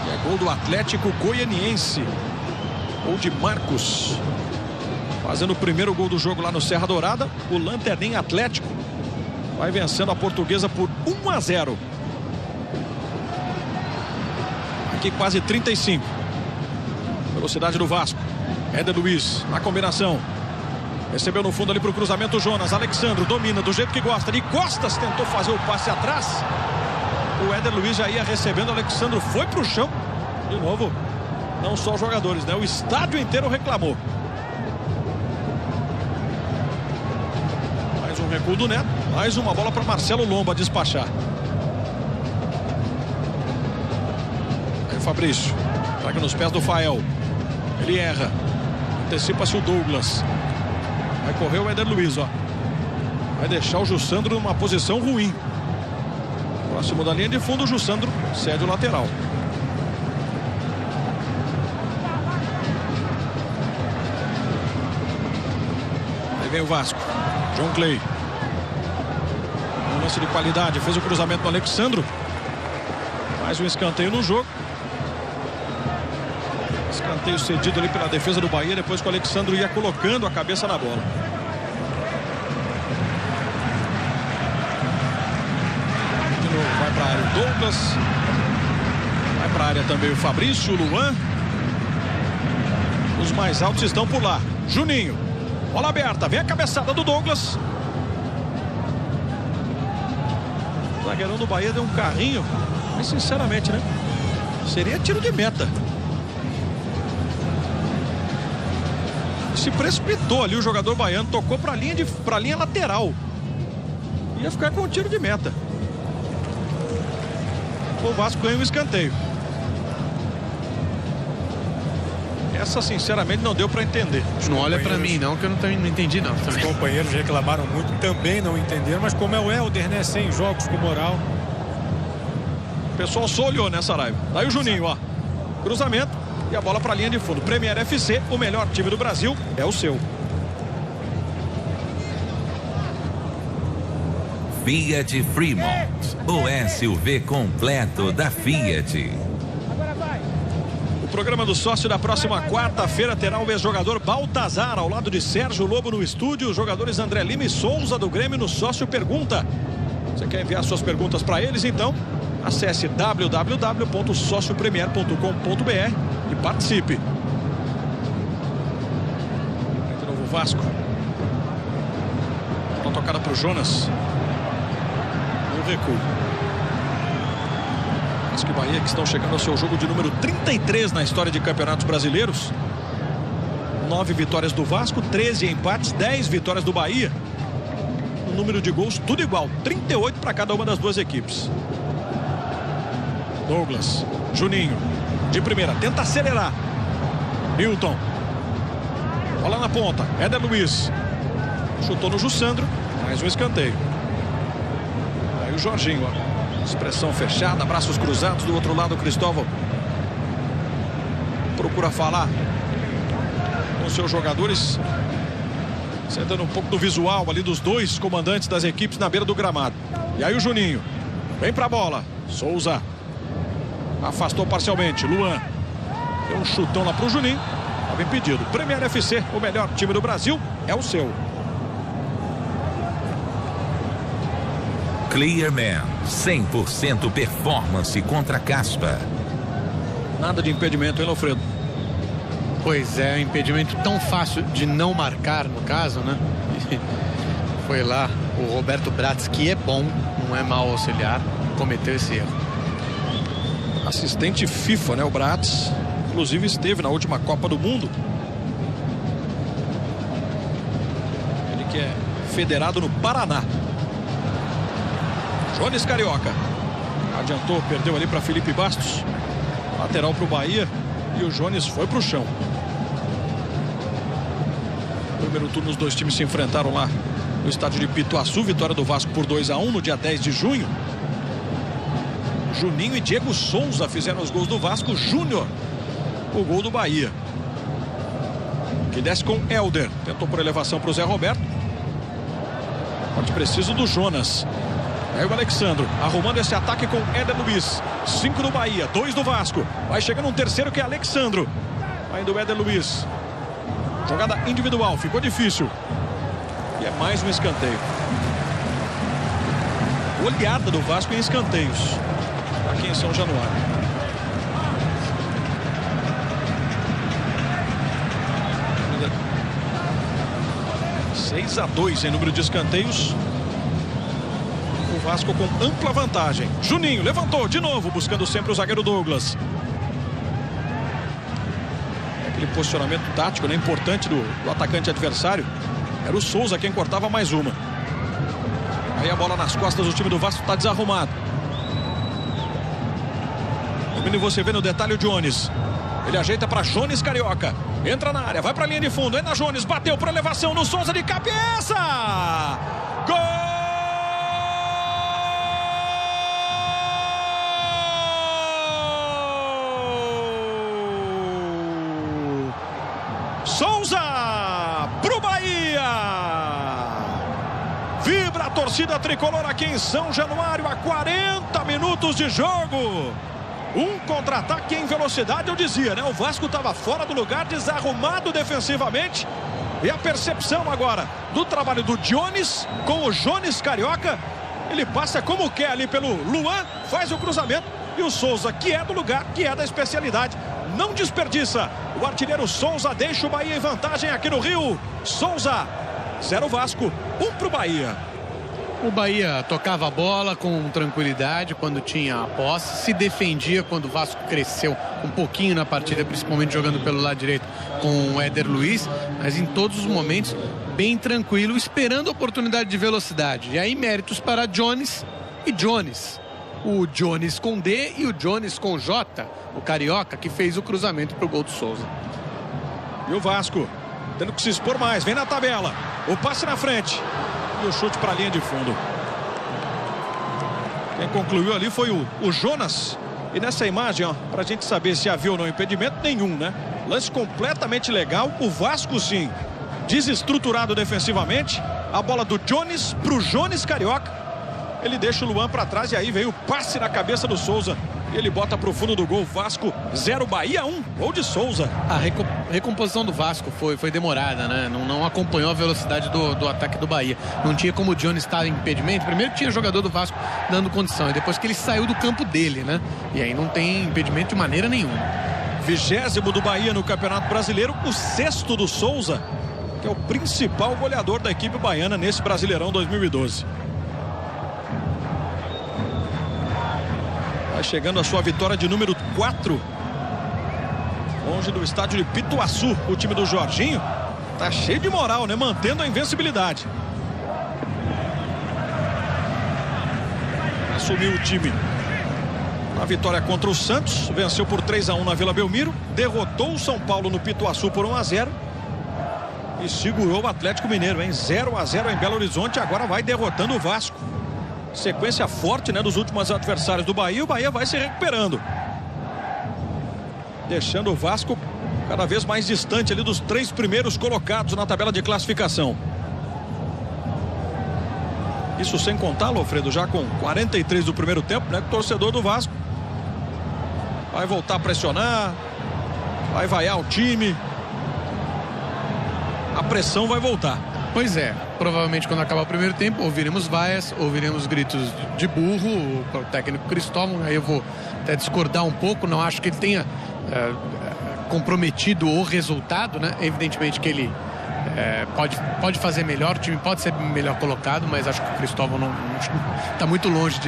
E é gol do Atlético Goianiense. Gol de Marcos. Fazendo o primeiro gol do jogo lá no Serra Dourada. O Lanterninha Atlético vai vencendo a Portuguesa por 1-0. Aqui quase 35. Velocidade do Vasco. Éder Luiz na combinação. Recebeu no fundo ali para o cruzamento Jonas. Alexandro domina do jeito que gosta. De costas tentou fazer o passe atrás. O Éder Luiz já ia recebendo. O Alexandro foi para o chão. De novo, não só os jogadores, né? O estádio inteiro reclamou. Mais um recuo do Neto. Mais uma bola para Marcelo Lomba despachar. Aí o Fabrício. Traga nos pés do Fael. Ele erra. Antecipa-se o Douglas. Vai correr o Éder Luiz, ó. Vai deixar o Jussandro numa posição ruim. Próximo da linha de fundo, o Jussandro cede o lateral. Aí vem o Vasco. John Clay. Um lance de qualidade. Fez o cruzamento no Alexandro. Mais um escanteio no jogo. Escanteio cedido ali pela defesa do Bahia. Depois que o Alexandro ia colocando a cabeça na bola. De novo vai para a área o Douglas. Vai para a área também o Fabrício, o Luan. Os mais altos estão por lá. Juninho. Bola aberta. Vem a cabeçada do Douglas. O zagueirão do Bahia deu um carrinho. Mas sinceramente, né? Seria tiro de meta. Se precipitou ali o jogador baiano, tocou para a linha lateral. Ia ficar com um tiro de meta. O Vasco ganha um escanteio. Essa sinceramente não deu para entender. Não olha para mim não, que eu não entendi não. Os companheiros reclamaram muito, também não entenderam, mas como é o Helder, né, sem jogos com moral. O pessoal só olhou nessa live. Daí o Juninho, ó. Cruzamento. E a bola para a linha de fundo. Premier FC, o melhor time do Brasil, é o seu. Fiat Fremont, o SUV completo da Fiat. O programa do sócio da próxima quarta-feira terá o ex-jogador Baltazar ao lado de Sérgio Lobo no estúdio. Os jogadores André Lima e Souza do Grêmio no Sócio Pergunta. Você quer enviar suas perguntas para eles, então? Acesse www.sociopremier.com.br e participe. De novo o Vasco. Bola tocada para o Jonas. No recuo. Vasco e Bahia que estão chegando ao seu jogo de número 33 na história de campeonatos brasileiros. 9 vitórias do Vasco, 13 empates, 10 vitórias do Bahia. O número de gols tudo igual, 38 para cada uma das duas equipes. Douglas, Juninho, de primeira, tenta acelerar. Milton. Bola na ponta, Éder Luiz. Chutou no Jussandro, mais um escanteio. Aí o Jorginho, ó. Expressão fechada, braços cruzados. Do outro lado o Cristóvão procura falar com seus jogadores, sentando um pouco do visual ali dos dois comandantes das equipes na beira do gramado. E aí o Juninho vem pra bola. Souza afastou parcialmente. Luan deu um chutão lá pro Juninho. Estava impedido. Premier FC, o melhor time do Brasil, é o seu. Clearman, 100% performance contra caspa. Nada de impedimento, hein, Alfredo? Pois é, impedimento tão fácil de não marcar, no caso, né? Foi lá o Roberto Bratz, que é bom, não é mau auxiliar, cometeu esse erro. Assistente FIFA, né, o Bratz. Inclusive esteve na última Copa do Mundo. Ele que é federado no Paraná. Jones Carioca. Adiantou, perdeu ali para Felipe Bastos. Lateral para o Bahia. E o Jones foi para o chão. Primeiro turno, os dois times se enfrentaram lá no estádio de Pituaçu. Vitória do Vasco por 2-1 no dia 10 de junho. Juninho e Diego Souza fizeram os gols do Vasco. Júnior, o gol do Bahia. Que desce com Helder. Tentou por elevação para o Zé Roberto. Corte preciso do Jonas. Aí o Alexandro arrumando esse ataque com Éder Luiz. 5 do Bahia, 2 do Vasco. Vai chegando um terceiro que é Alexandro. Ainda o Éder Luiz. Jogada individual, ficou difícil. E é mais um escanteio. Goleada do Vasco em escanteios aqui em São Januário. 6-2 em número de escanteios. O Vasco com ampla vantagem. Juninho levantou de novo, buscando sempre o zagueiro Douglas. Aquele posicionamento tático, né, importante do atacante adversário. Era o Souza quem cortava mais uma. Aí a bola nas costas do time do Vasco está desarrumado. E você vê no detalhe o Jones. Ele ajeita para Jones Carioca. Entra na área, vai para a linha de fundo. Ainda Jones bateu para elevação no Souza de cabeça. Gol! Souza pro Bahia. Vibra a torcida tricolor aqui em São Januário a 40 minutos de jogo. Um contra-ataque em velocidade, eu dizia, né? O Vasco estava fora do lugar, desarrumado defensivamente. E a percepção agora do trabalho do Jones com o Jones Carioca. Ele passa como quer ali pelo Luan, faz o cruzamento. E o Souza, que é do lugar, que é da especialidade, não desperdiça. O artilheiro Souza deixa o Bahia em vantagem aqui no Rio. Souza, 0 Vasco, 1 pro Bahia. O Bahia tocava a bola com tranquilidade quando tinha a posse, se defendia quando o Vasco cresceu um pouquinho na partida, principalmente jogando pelo lado direito com o Éder Luiz, mas em todos os momentos bem tranquilo, esperando a oportunidade de velocidade. E aí méritos para Jones e Jones. O Jones com D e o Jones com J, o Carioca, que fez o cruzamento para o gol do Souza. E o Vasco tendo que se expor mais, vem na tabela, o passe na frente. E o chute para a linha de fundo. Quem concluiu ali foi o Jonas. E nessa imagem, ó, para a gente saber se havia ou não impedimento, nenhum, né? Lance completamente legal. O Vasco, sim, desestruturado defensivamente. A bola do Jones para o Jones Carioca. Ele deixa o Luan para trás e aí vem o passe na cabeça do Souza. E ele bota para o fundo do gol. Vasco 0, Bahia 1. Gol de Souza. A recomposição do Vasco foi demorada, né? Não acompanhou a velocidade do ataque do Bahia. Não tinha como o Jones estar em impedimento. Primeiro tinha jogador do Vasco dando condição. E depois que ele saiu do campo dele, né? E aí não tem impedimento de maneira nenhuma. 20º do Bahia no Campeonato Brasileiro. O 6º do Souza, que é o principal goleador da equipe baiana nesse Brasileirão 2012. Vai chegando a sua vitória de número 4. Longe do estádio de Pituaçu, o time do Jorginho. Tá cheio de moral, né? Mantendo a invencibilidade. Assumiu o time na vitória contra o Santos. Venceu por 3-1 na Vila Belmiro. Derrotou o São Paulo no Pituaçu por 1-0. E segurou o Atlético Mineiro, hein? 0-0 em Belo Horizonte. Agora vai derrotando o Vasco. Sequência forte, né, dos últimos adversários do Bahia. O Bahia vai se recuperando, deixando o Vasco cada vez mais distante ali dos 3 primeiros colocados na tabela de classificação. Isso sem contar, Alfredo, já com 43 do primeiro tempo, né? O torcedor do Vasco vai voltar a pressionar, vai vaiar o time. A pressão vai voltar. Pois é, provavelmente quando acabar o primeiro tempo ouviremos vaias, ouviremos gritos de burro, o técnico Cristóvão. Aí eu vou até discordar um pouco, não acho que ele tenha comprometido o resultado, né? Evidentemente que ele Pode fazer melhor, o time pode ser melhor colocado, mas acho que o Cristóvão não está muito longe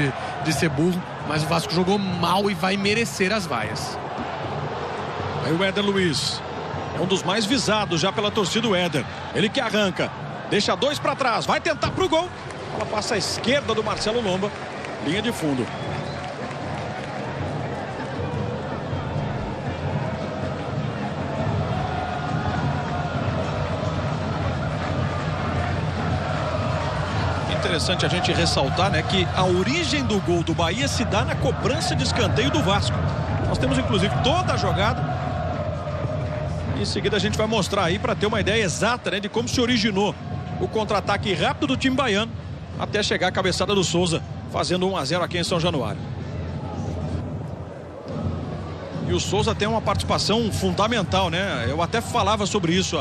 de ser burro. Mas o Vasco jogou mal e vai merecer as vaias. Aí o Éder Luiz é um dos mais visados já pela torcida, o Éder. Ele que arranca, deixa 2 para trás, vai tentar pro gol. Ela passa à esquerda do Marcelo Lomba, linha de fundo. Interessante a gente ressaltar, né, que a origem do gol do Bahia se dá na cobrança de escanteio do Vasco. Nós temos inclusive toda a jogada. Em seguida a gente vai mostrar aí para ter uma ideia exata, né, de como se originou o contra-ataque rápido do time baiano até chegar a cabeçada do Souza, fazendo 1-0 aqui em São Januário. E o Souza tem uma participação fundamental, né? Eu até falava sobre isso,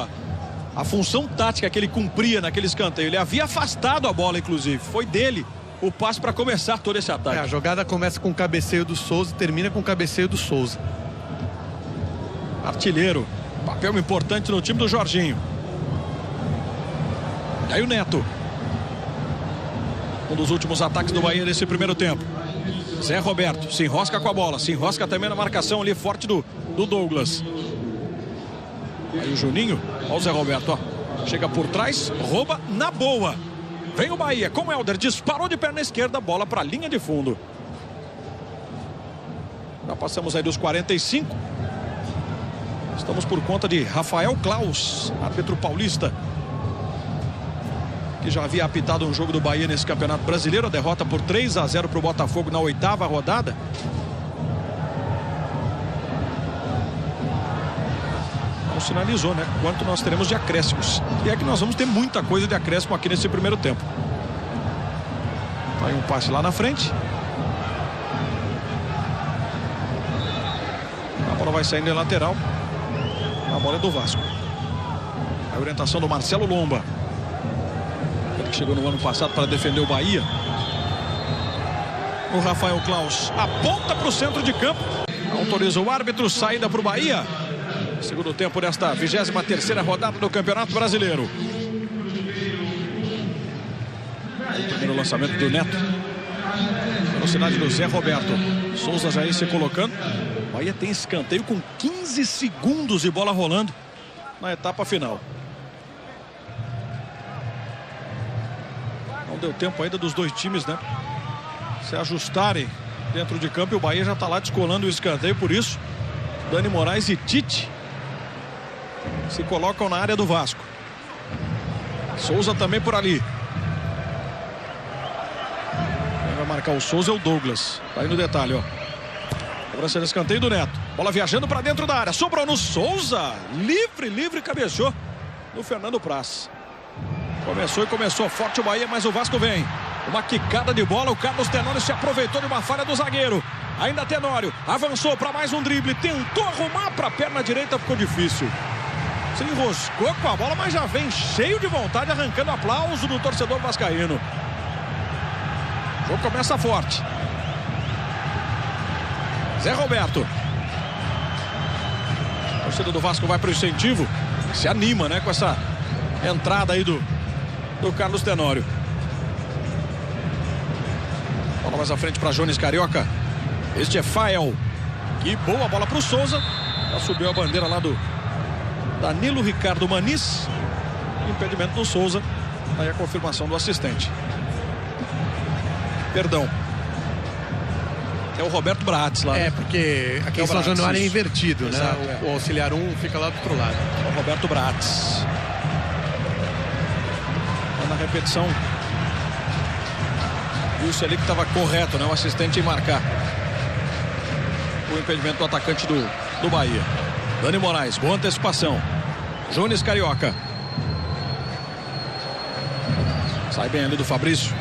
a função tática que ele cumpria naquele escanteio. Ele havia afastado a bola, inclusive. Foi dele o passe para começar todo esse ataque. A jogada começa com o cabeceio do Souza e termina com o cabeceio do Souza. Artilheiro. Papel importante no time do Jorginho. E aí o Neto. Um dos últimos ataques do Bahia nesse primeiro tempo. Zé Roberto se enrosca com a bola. Se enrosca também na marcação ali forte do Douglas. Aí o Juninho, olha o Zé Roberto, ó. Chega por trás, rouba na boa. Vem o Bahia com o Helder, disparou de perna esquerda, bola para a linha de fundo. Já passamos aí dos 45. Estamos por conta de Rafael Klaus, árbitro paulista, que já havia apitado um jogo do Bahia nesse Campeonato Brasileiro. A derrota por 3-0 para o Botafogo na 8ª rodada. Sinalizou, né, quanto nós teremos de acréscimos. E é que nós vamos ter muita coisa de acréscimo aqui nesse primeiro tempo. Aí um passe lá na frente. A bola vai saindo em lateral. A bola é do Vasco. A orientação do Marcelo Lomba. Ele que chegou no ano passado para defender o Bahia. O Rafael Klaus aponta para o centro de campo. Autoriza o árbitro, saída para o Bahia. Segundo tempo desta 23ª rodada do Campeonato Brasileiro. Primeiro lançamento do Neto. Velocidade do Zé Roberto. Souza já aí se colocando. O Bahia tem escanteio com 15 segundos de bola rolando na etapa final. Não deu tempo ainda dos dois times, né, se ajustarem dentro de campo. E o Bahia já está lá descolando o escanteio. Por isso, Dani Moraes e Tite se colocam na área do Vasco. Souza também por ali. Quem vai marcar o Souza é o Douglas. Tá aí no detalhe, ó. Cobrança de escanteio do Neto. Bola viajando para dentro da área. Sobrou no Souza. Livre, cabeceou no Fernando Praz. Começou forte o Bahia, mas o Vasco vem. Uma quicada de bola. O Carlos Tenório se aproveitou de uma falha do zagueiro. Ainda Tenório. Avançou para mais um drible. Tentou arrumar para a perna direita. Ficou difícil. Se enroscou com a bola, mas já vem cheio de vontade, arrancando aplauso do torcedor vascaíno. O jogo começa forte. Zé Roberto. A torcida do Vasco vai para o incentivo. Se anima, né, com essa entrada aí do Carlos Tenório. Bola mais à frente para Jones Carioca. Este é Fael. Que boa bola para o Souza. Já subiu a bandeira lá do Danilo Ricardo Maniz. Impedimento do Souza. Aí a confirmação do assistente. Perdão. É o Roberto Braatz lá. É, porque aqui em São Januário é invertido, né? Exato, o auxiliar 1 fica lá do outro lado. É o Roberto Braatz. Na repetição, viu-se ali que estava correto, né? O assistente em marcar o impedimento do atacante do Bahia. Dani Moraes, boa antecipação. Jones Carioca. Sai bem ali do Fabrício.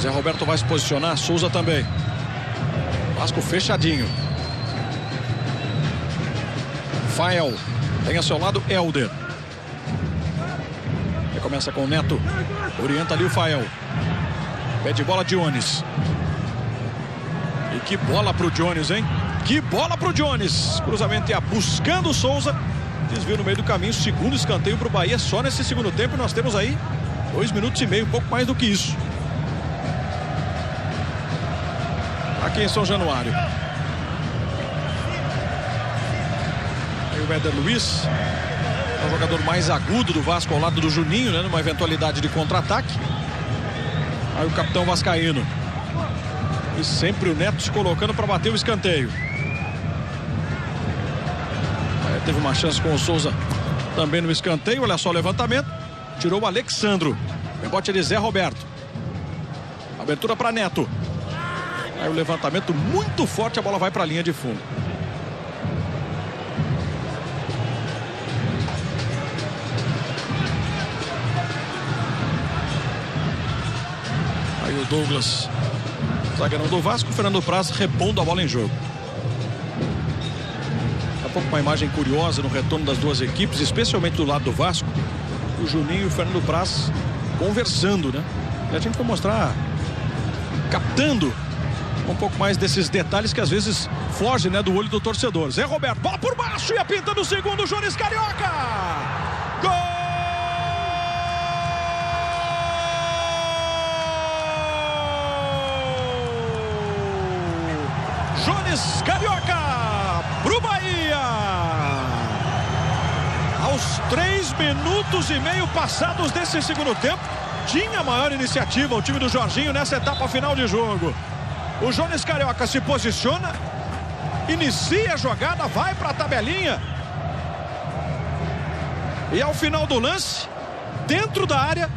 Zé Roberto vai se posicionar, Souza também. Vasco fechadinho. Fael. Tem a seu lado Helder. Começa com o Neto. Orienta ali o Fael. Pede bola Jones. E que bola pro Jones, hein? Que bola pro Jones. Cruzamento ia buscando o Souza. Desvio no meio do caminho, segundo escanteio para o Bahia só nesse segundo tempo. Nós temos aí 2 minutos e meio, um pouco mais do que isso. Aqui em São Januário. Aí o Éder Luiz, é o jogador mais agudo do Vasco ao lado do Juninho, né? Numa eventualidade de contra-ataque. Aí o capitão vascaíno. E sempre o Neto se colocando para bater o escanteio. Teve uma chance com o Souza também no escanteio. Olha só o levantamento. Tirou o Alexandro. Rebote de Zé Roberto. Abertura para Neto. Aí o levantamento muito forte. A bola vai para a linha de fundo. Aí o Douglas, zagueirão do Vasco. Fernando Praz repondo a bola em jogo. Uma imagem curiosa no retorno das duas equipes, especialmente do lado do Vasco, o Juninho e o Fernando Praz conversando, né? E a gente vai mostrar, captando um pouco mais desses detalhes que às vezes fogem, né, do olho do torcedor. Zé Roberto, bola por baixo e a pinta do segundo, Jones Carioca! Gol! Jones Carioca pro Bahia. Aos 3 minutos e meio passados desse segundo tempo, tinha maior iniciativa o time do Jorginho nessa etapa final de jogo. O Jones Carioca se posiciona, inicia a jogada, vai para a tabelinha. E ao final do lance, dentro da área,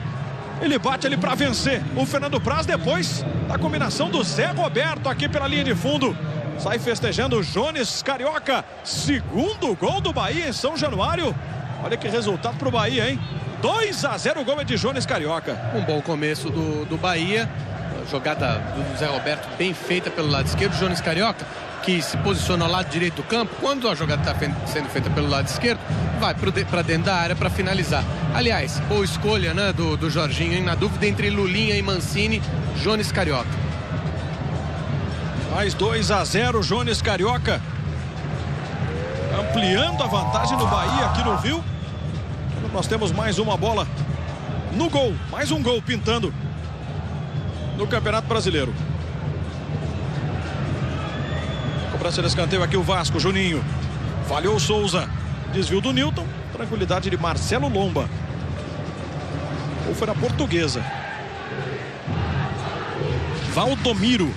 ele bate ali para vencer o Fernando Praz, depois da combinação do Zé Roberto aqui pela linha de fundo. Sai festejando o Jones Carioca. Segundo gol do Bahia em São Januário. Olha que resultado pro Bahia, hein? 2-0, o gol é de Jones Carioca. Um bom começo do Bahia. Jogada do Zé Roberto bem feita pelo lado esquerdo. Jones Carioca, que se posiciona ao lado direito do campo. Quando a jogada está sendo feita pelo lado esquerdo, vai para dentro da área para finalizar. Aliás, boa escolha, né, do Jorginho, hein? Na dúvida entre Lulinha e Mancini, Jones Carioca. Mais 2-0, Jones Carioca ampliando a vantagem do Bahia aqui no Rio. Nós temos mais uma bola no gol, mais um gol pintando no Campeonato Brasileiro. Cobrança de escanteio aqui o Vasco, Juninho. Falhou o Souza, desvio do Newton, tranquilidade de Marcelo Lomba. Ou foi na Portuguesa. Valdomiro.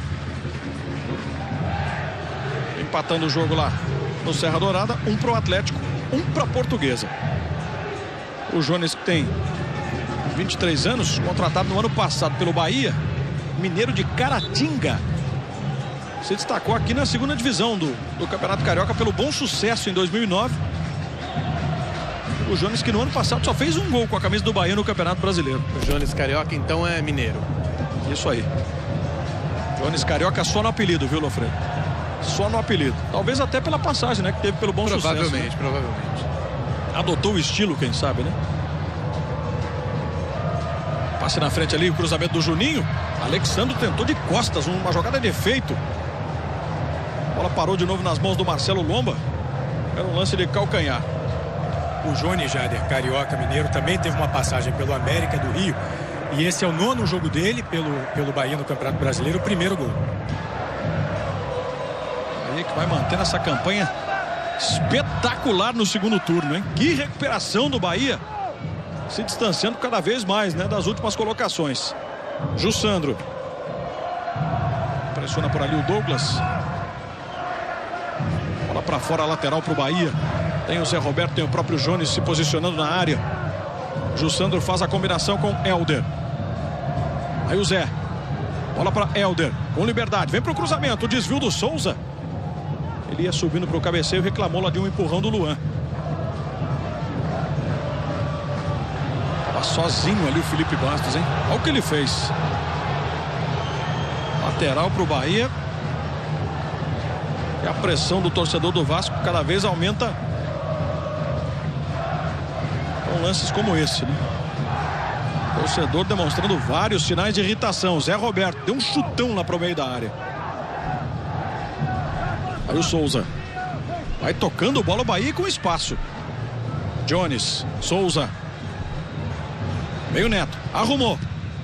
Empatando o jogo lá no Serra Dourada, 1 para o Atlético, 1 para a Portuguesa. O Jones, que tem 23 anos, contratado no ano passado pelo Bahia, mineiro de Caratinga. Se destacou aqui na segunda divisão do Campeonato Carioca pelo bom sucesso em 2009. O Jones, que no ano passado só fez um gol com a camisa do Bahia no Campeonato Brasileiro. O Jones Carioca então é mineiro. Isso aí. Jones Carioca só no apelido, viu, Lofredo? Só no apelido. Talvez até pela passagem, né? Que teve pelo bom sucesso. Provavelmente, provavelmente. Adotou o estilo, quem sabe, né? Passe na frente ali, o cruzamento do Juninho. Alexandro tentou de costas, uma jogada de efeito. A bola parou de novo nas mãos do Marcelo Lomba. Era um lance de calcanhar. O Jones Jader, carioca, mineiro, também teve uma passagem pelo América do Rio. E esse é o 9º jogo dele pelo Bahia no Campeonato Brasileiro, o primeiro gol. Aí que vai mantendo essa campanha espetacular no segundo turno, hein? Que recuperação do Bahia. Se distanciando cada vez mais, né, das últimas colocações. Jussandro. Pressiona por ali o Douglas. Bola para fora, lateral para o Bahia. Tem o Zé Roberto, tem o próprio Jones se posicionando na área. Jussandro faz a combinação com Helder. Aí o Zé. Bola para Helder. Com liberdade. Vem para o cruzamento. O desvio do Souza. Ele ia subindo para o cabeceio e reclamou lá de um empurrão do Luan. Estava sozinho ali o Felipe Bastos, hein? Olha o que ele fez. Lateral para o Bahia. E a pressão do torcedor do Vasco cada vez aumenta com lances como esse, né? O torcedor demonstrando vários sinais de irritação. Zé Roberto deu um chutão lá para o meio da área. Aí o Souza vai tocando bola, o Bahia com espaço. Jones, Souza. Veio Neto, arrumou.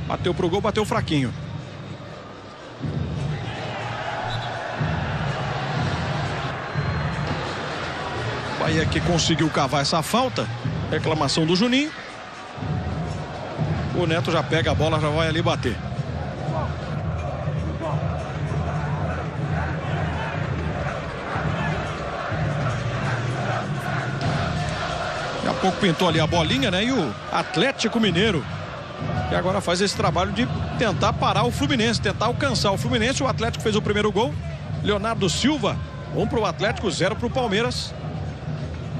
Bateu pro gol, bateu fraquinho. Bahia que conseguiu cavar essa falta. Reclamação do Juninho. O Neto já pega a bola, já vai ali bater. Daqui a pouco pintou ali a bolinha, né? E o Atlético Mineiro, que agora faz esse trabalho de tentar parar o Fluminense, tentar alcançar o Fluminense. O Atlético fez o primeiro gol. Leonardo Silva, 1 para o Atlético, 0 para o Palmeiras.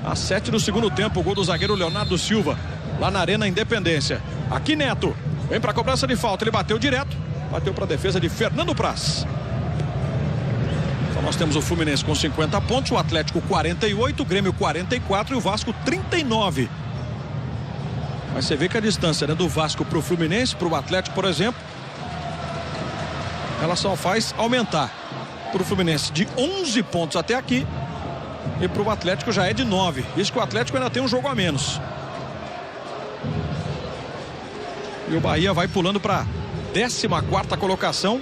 A 7 do segundo tempo, o gol do zagueiro Leonardo Silva, lá na Arena Independência. Aqui Neto, vem para a cobrança de falta, ele bateu direto, bateu para a defesa de Fernando Praz. Então nós temos o Fluminense com 50 pontos, o Atlético 48, o Grêmio 44 e o Vasco 39. Mas você vê que a distância, né, do Vasco para o Fluminense, para o Atlético, por exemplo, ela só faz aumentar. Para o Fluminense de 11 pontos até aqui e para o Atlético já é de 9. Isso que o Atlético ainda tem um jogo a menos. E o Bahia vai pulando para a 14ª colocação.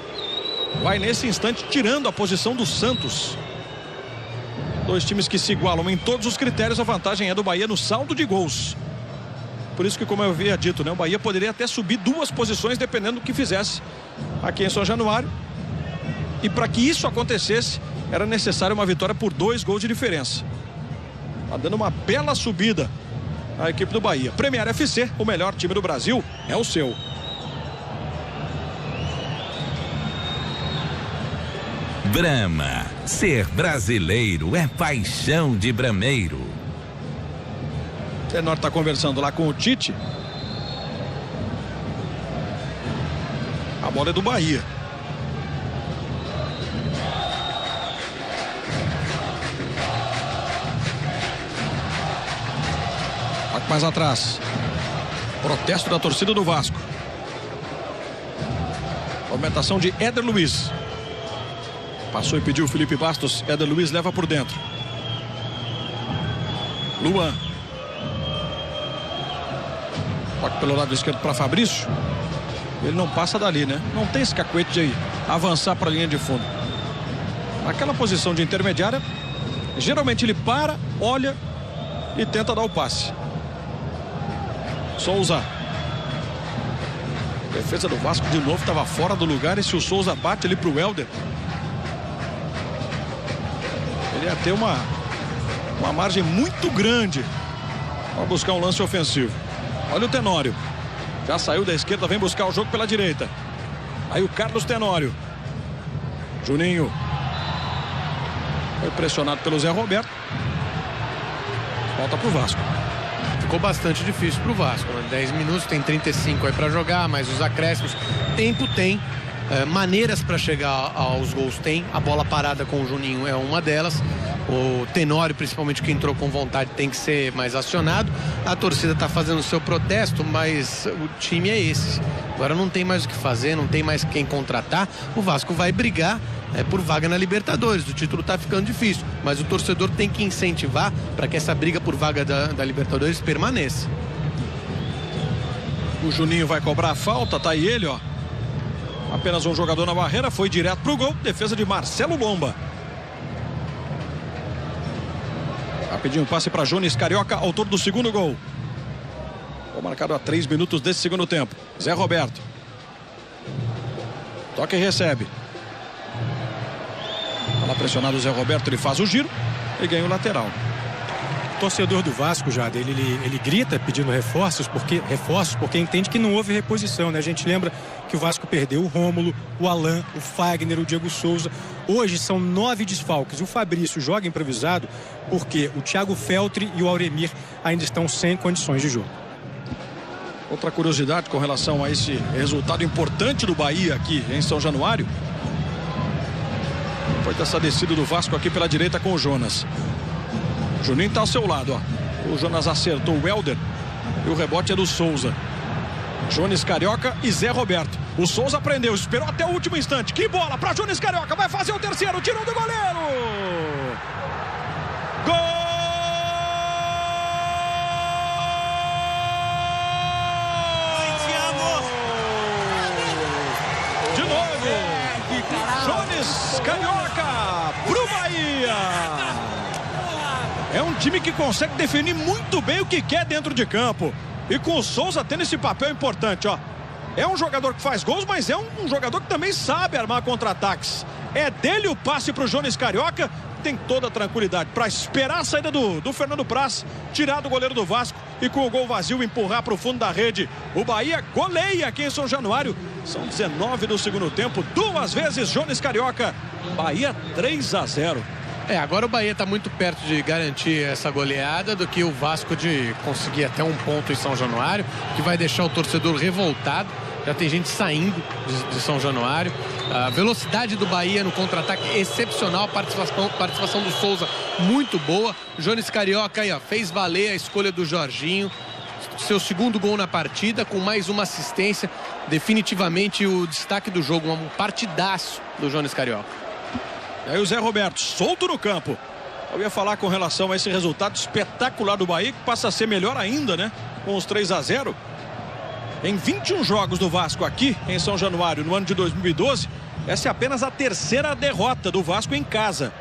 Vai nesse instante tirando a posição do Santos. Dois times que se igualam em todos os critérios. A vantagem é do Bahia no saldo de gols. Por isso que, como eu havia dito, né, o Bahia poderia até subir 2 posições dependendo do que fizesse aqui em São Januário. E para que isso acontecesse, era necessário uma vitória por 2 gols de diferença. Tá dando uma bela subida a equipe do Bahia. Premier FC, o melhor time do Brasil, é o seu. Brahma, ser brasileiro é paixão de brameiro. O Tenório está conversando lá com o Tite. A bola é do Bahia. Mais atrás, protesto da torcida do Vasco. Movimentação de Éder Luiz. Passou e pediu o Felipe Bastos. Éder Luiz leva por dentro. Luan. Toque pelo lado esquerdo para Fabrício. Ele não passa dali, né? Não tem esse cacuete de avançar para a linha de fundo. Naquela posição de intermediária, geralmente ele para, olha e tenta dar o passe. Souza. A defesa do Vasco de novo estava fora do lugar. E se o Souza bate ali para o Helder, ele ia ter uma margem muito grande para buscar um lance ofensivo. Olha o Tenório. Já saiu da esquerda, vem buscar o jogo pela direita. Aí o Carlos Tenório. Juninho. Foi pressionado pelo Zé Roberto. Volta para o Vasco. Ficou bastante difícil para o Vasco, né? 10 minutos, tem 35 aí para jogar, mas os acréscimos, tempo tem, maneiras para chegar aos gols tem. A bola parada com o Juninho é uma delas. O Tenório, principalmente, que entrou com vontade, tem que ser mais acionado. A torcida está fazendo o seu protesto, mas o time é esse. Agora não tem mais o que fazer, não tem mais quem contratar. O Vasco vai brigar por vaga na Libertadores. O título está ficando difícil, mas o torcedor tem que incentivar para que essa briga por vaga da Libertadores permaneça. O Juninho vai cobrar a falta, tá aí ele, ó. Apenas um jogador na barreira, foi direto pro gol. Defesa de Marcelo Lomba. Rapidinho, passe para Jones Carioca, autor do segundo gol. Gol marcado a 3 minutos desse segundo tempo. Zé Roberto. Toca e recebe. Tá lá pressionado o Zé Roberto, ele faz o giro e ganha o lateral. O torcedor do Vasco, Jada, ele grita pedindo reforços porque entende que não houve reposição, né? A gente lembra que o Vasco perdeu o Rômulo, o Alan, o Fagner, o Diego Souza. Hoje são 9 desfalques. O Fabrício joga improvisado porque o Thiago Feltri e o Auremir ainda estão sem condições de jogo. Outra curiosidade com relação a esse resultado importante do Bahia aqui em São Januário foi dessa descida do Vasco aqui pela direita com o Jonas. Juninho está ao seu lado, ó. O Jonas acertou o Helder e o rebote é do Souza. Jones Carioca e Zé Roberto. O Souza prendeu, esperou até o último instante. Que bola para Jones Carioca, vai fazer o terceiro, tirou do goleiro. Gol Carioca pro Bahia. É um time que consegue definir muito bem o que quer dentro de campo. E com o Souza tendo esse papel importante, ó. É um jogador que faz gols, mas é um jogador que também sabe armar contra-ataques. É dele o passe pro Jones Carioca. Tem toda a tranquilidade para esperar a saída do Fernando Praz, tirar do goleiro do Vasco e com o gol vazio empurrar para o fundo da rede. O Bahia goleia aqui em São Januário. São 19 do segundo tempo, 2 vezes Jones Carioca. Bahia 3-0. Agora o Bahia está muito perto de garantir essa goleada do que o Vasco de conseguir até um ponto em São Januário, que vai deixar o torcedor revoltado. Já tem gente saindo de São Januário. A velocidade do Bahia no contra-ataque excepcional. A participação do Souza muito boa. Jones Carioca aí, ó, fez valer a escolha do Jorginho. Seu segundo gol na partida, com mais uma assistência. Definitivamente o destaque do jogo. Um partidaço do Jones Carioca. E aí o Zé Roberto, solto no campo. Eu ia falar com relação a esse resultado espetacular do Bahia, que passa a ser melhor ainda, né? Com os 3-0. Em 21 jogos do Vasco aqui em São Januário no ano de 2012, essa é apenas a 3ª derrota do Vasco em casa.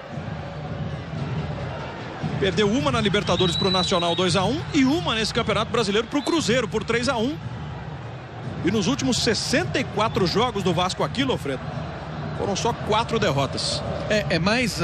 Perdeu uma na Libertadores para o Nacional 2-1 e uma nesse Campeonato Brasileiro para o Cruzeiro por 3-1. E nos últimos 64 jogos do Vasco aqui, Lofredo, foram só 4 derrotas. É mais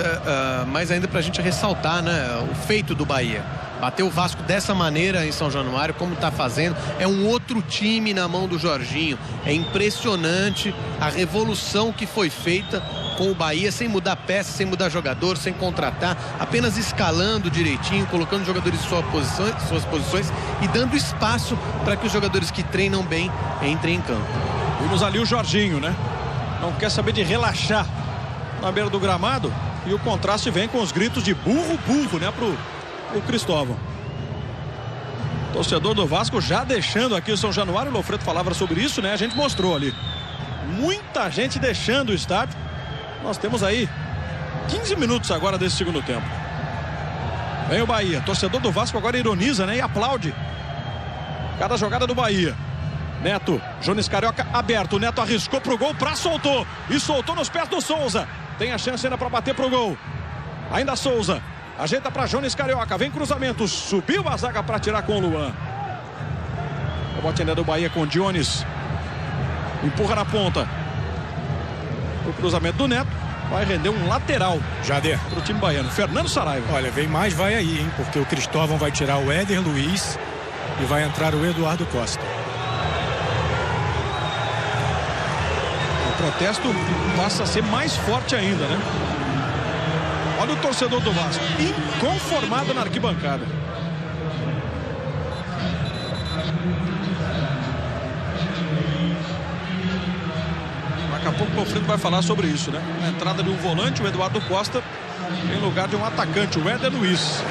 ainda para a gente ressaltar, né, o feito do Bahia. Bateu o Vasco dessa maneira em São Januário, como está fazendo. É um outro time na mão do Jorginho. É impressionante a revolução que foi feita com o Bahia, sem mudar peça, sem mudar jogador, sem contratar, apenas escalando direitinho, colocando jogadores em suas posições e dando espaço para que os jogadores que treinam bem entrem em campo. Vimos ali o Jorginho, né? Não quer saber de relaxar na beira do gramado, e o contraste vem com os gritos de burro, burro, né, pro Cristóvão. Torcedor do Vasco já deixando aqui o São Januário. O Lofredo falava sobre isso, né? A gente mostrou ali. Muita gente deixando o estádio. Nós temos aí 15 minutos agora desse segundo tempo. Vem o Bahia. Torcedor do Vasco agora ironiza, né? E aplaude cada jogada do Bahia. Neto, Jones Carioca aberto. O Neto arriscou pro gol, Praz soltou. E soltou nos pés do Souza. Tem a chance ainda para bater pro gol. Ainda Souza. Ajeita para Jones Carioca, vem cruzamento, subiu a zaga para tirar com o Luan. O bote ainda do Bahia com o Dionis. Empurra na ponta. O cruzamento do Neto vai render um lateral. Jader. Para o time baiano. Fernando Saraiva. Olha, vem mais, vai aí, hein? Porque o Cristóvão vai tirar o Éder Luiz e vai entrar o Eduardo Costa. O protesto passa a ser mais forte ainda, né? Olha o torcedor do Vasco, inconformado na arquibancada. Daqui a pouco o Lofredo vai falar sobre isso, né? A entrada de um volante, o Eduardo Costa, em lugar de um atacante, o Éder Luiz.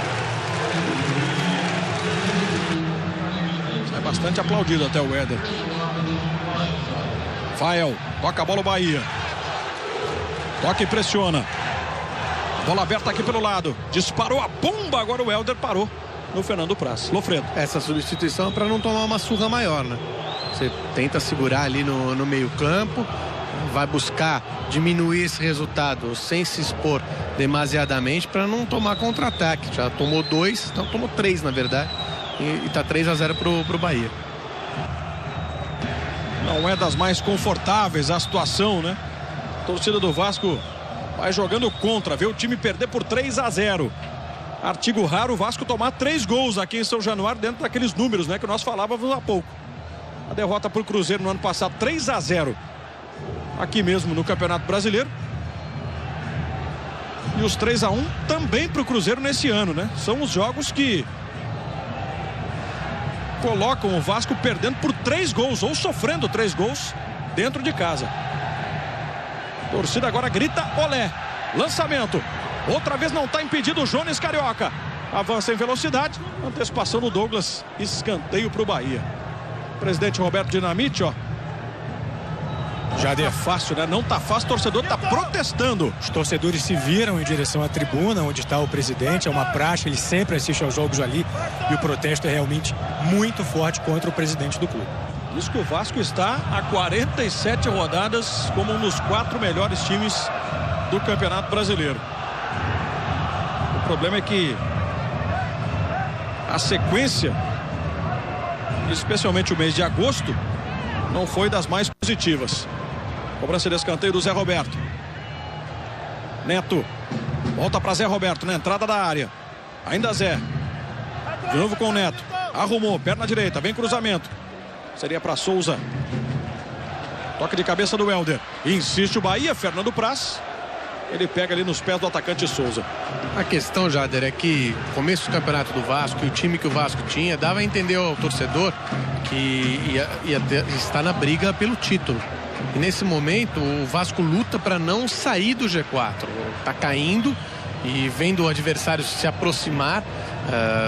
É bastante aplaudido até o Éder. Fael, toca a bola o Bahia. Toca e pressiona. Bola aberta aqui pelo lado. Disparou a bomba. Agora o Helder parou no Fernando Praz. Lofredo. Essa substituição é para não tomar uma surra maior, né? Você tenta segurar ali no meio campo. Vai buscar diminuir esse resultado sem se expor demasiadamente para não tomar contra-ataque. Já tomou 2, então tomou 3 na verdade. E tá 3-0 pro Bahia. Não é das mais confortáveis a situação, né? A torcida do Vasco vai jogando contra, vê o time perder por 3-0. Artigo raro o Vasco tomar 3 gols aqui em São Januário, dentro daqueles números, né, que nós falávamos há pouco. A derrota para o Cruzeiro no ano passado, 3-0. Aqui mesmo no Campeonato Brasileiro. E os 3-1 também para o Cruzeiro nesse ano, né? São os jogos que colocam o Vasco perdendo por 3 gols, ou sofrendo 3 gols dentro de casa. A torcida agora grita olé. Lançamento. Outra vez não está impedido o Jones Carioca. Avança em velocidade. Antecipação do Douglas. Escanteio para o Bahia. Presidente Roberto Dinamite, ó. Já é fácil, né? Não tá fácil. O torcedor tá protestando. Os torcedores se viram em direção à tribuna onde está o presidente. É uma praxe, ele sempre assiste aos jogos ali. E o protesto é realmente muito forte contra o presidente do clube. Diz que o Vasco está a 47 rodadas como um dos 4 melhores times do Campeonato Brasileiro. O problema é que a sequência, especialmente o mês de agosto, não foi das mais positivas. Cobrança de escanteio do Zé Roberto. Neto. Volta para Zé Roberto na entrada da área. Ainda Zé. De novo com o Neto. Arrumou, perna direita, vem cruzamento. Seria para Souza. Toque de cabeça do Helder. Insiste o Bahia, Fernando Praz. Ele pega ali nos pés do atacante Souza. A questão, Jader, é que começo do campeonato do Vasco e o time que o Vasco tinha dava a entender ao torcedor que ia estar na briga pelo título. E nesse momento o Vasco luta para não sair do G4. Está caindo e vendo o adversário se aproximar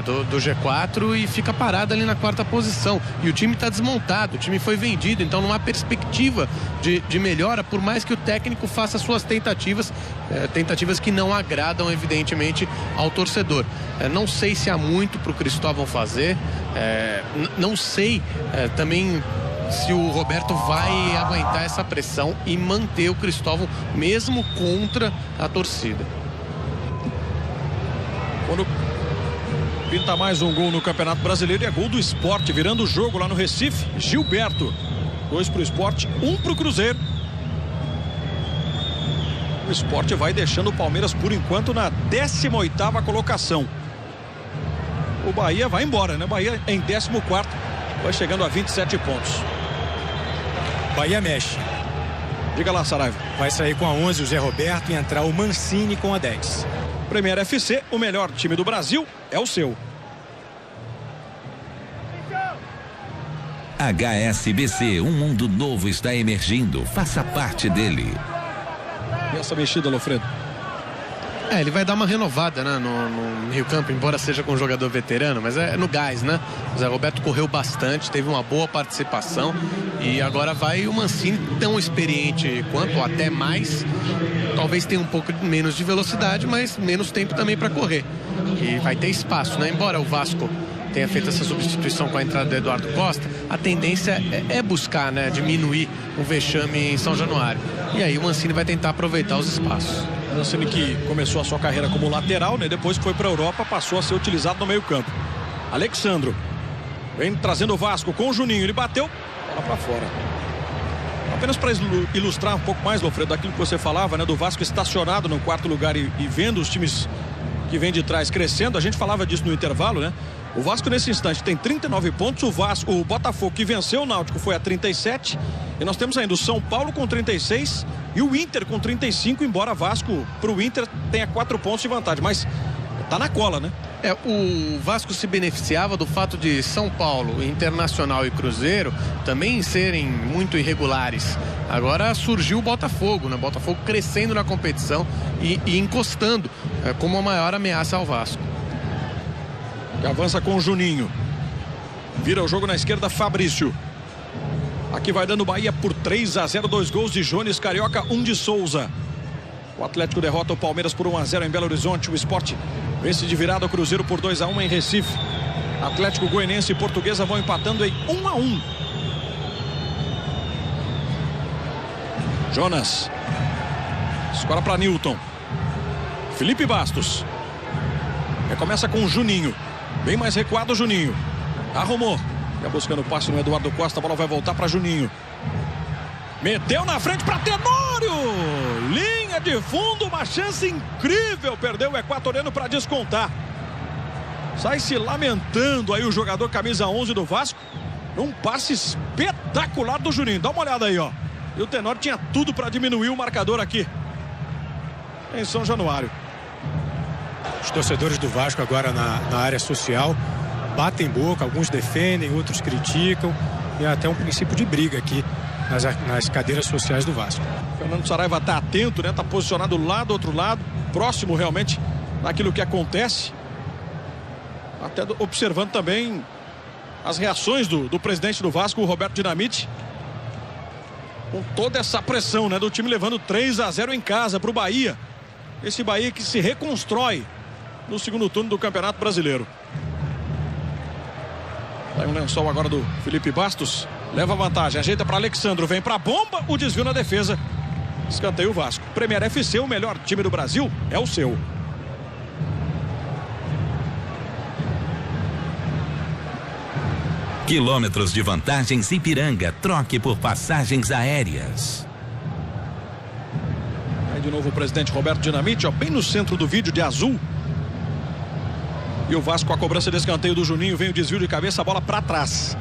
do G4 e fica parado ali na 4ª posição. E o time está desmontado, o time foi vendido, então não há perspectiva de melhora, por mais que o técnico faça suas tentativas que não agradam, evidentemente, ao torcedor. Não sei se há muito para o Cristóvão fazer, não sei também se o Roberto vai aguentar essa pressão e manter o Cristóvão mesmo contra a torcida. Quando pinta mais um gol no Campeonato Brasileiro, é gol do Sport, virando o jogo lá no Recife. Gilberto, 2 para o Sport, 1 para o Cruzeiro. O Sport vai deixando o Palmeiras por enquanto na 18ª colocação. O Bahia vai embora, né? Bahia em 14º, vai chegando a 27 pontos. Bahia mexe. Diga lá, Saraiva. Vai sair com a 11 o Zé Roberto e entrar o Mancini com a 10. Premier FC, o melhor time do Brasil é o seu. HSBC, um mundo novo está emergindo. Faça parte dele. E essa mexida, Lofredo? Ele vai dar uma renovada, né, no meio campo, embora seja com um jogador veterano, mas é no gás, né? O Zé Roberto correu bastante, teve uma boa participação e agora vai o Mancini, tão experiente quanto, ou até mais. Talvez tenha um pouco menos de velocidade, mas menos tempo também para correr. E vai ter espaço, né? Embora o Vasco tenha feito essa substituição com a entrada do Eduardo Costa, a tendência é buscar, né, diminuir o vexame em São Januário. E aí o Mancini vai tentar aproveitar os espaços. Mancini que começou a sua carreira como lateral, né? Depois que foi para a Europa, passou a ser utilizado no meio-campo. Alexandro vem trazendo o Vasco com o Juninho. Ele bateu, bola para fora. Apenas para ilustrar um pouco mais, Lofredo, daquilo que você falava, né? Do Vasco estacionado no 4º lugar e vendo os times que vêm de trás crescendo. A gente falava disso no intervalo, né? O Vasco nesse instante tem 39 pontos, o Botafogo que venceu o Náutico foi a 37 e nós temos ainda o São Paulo com 36 e o Inter com 35, embora Vasco para o Inter tenha 4 pontos de vantagem, mas tá na cola, né? O Vasco se beneficiava do fato de São Paulo, Internacional e Cruzeiro também serem muito irregulares. Agora surgiu o Botafogo, né? Botafogo crescendo na competição e encostando como a maior ameaça ao Vasco. Que avança com o Juninho. Vira o jogo na esquerda, Fabrício. Aqui vai dando Bahia por 3-0, 2 gols de Jones Carioca, 1 de Souza. O Atlético derrota o Palmeiras por 1-0 em Belo Horizonte. O Sport vence de virada o Cruzeiro por 2-1 em Recife. Atlético Goianiense e Portuguesa vão empatando em 1-1. Jonas. Escola para Newton. Felipe Bastos. Começa com o Juninho. Bem mais recuado o Juninho. Arrumou. Vai buscando o passe no Eduardo Costa. A bola vai voltar para Juninho. Meteu na frente para Tenório. Linha de fundo. Uma chance incrível. Perdeu o equatoriano para descontar. Sai se lamentando aí o jogador camisa 11 do Vasco. Um passe espetacular do Juninho. Dá uma olhada aí, ó. E o Tenório tinha tudo para diminuir o marcador aqui em São Januário. Os torcedores do Vasco agora na área social batem boca, alguns defendem, outros criticam. E até um princípio de briga aqui nas cadeiras sociais do Vasco. Fernando Saraiva está atento, né? Está posicionado lá do outro lado, próximo realmente daquilo que acontece. Até observando também as reações do presidente do Vasco, o Roberto Dinamite. Com toda essa pressão, né? Do time levando 3-0 em casa para o Bahia. Esse Bahia que se reconstrói no segundo turno do Campeonato Brasileiro. Sai um lençol agora do Felipe Bastos. Leva vantagem, ajeita para Alexandro, vem para a bomba, o desvio na defesa. Escanteio Vasco. Premier FC, o melhor time do Brasil, é o seu. Quilômetros de vantagens Ipiranga. Troque por passagens aéreas. Aí de novo o presidente Roberto Dinamite, ó, bem no centro do vídeo de azul. E o Vasco com a cobrança de escanteio do Juninho. Vem o desvio de cabeça, a bola para trás.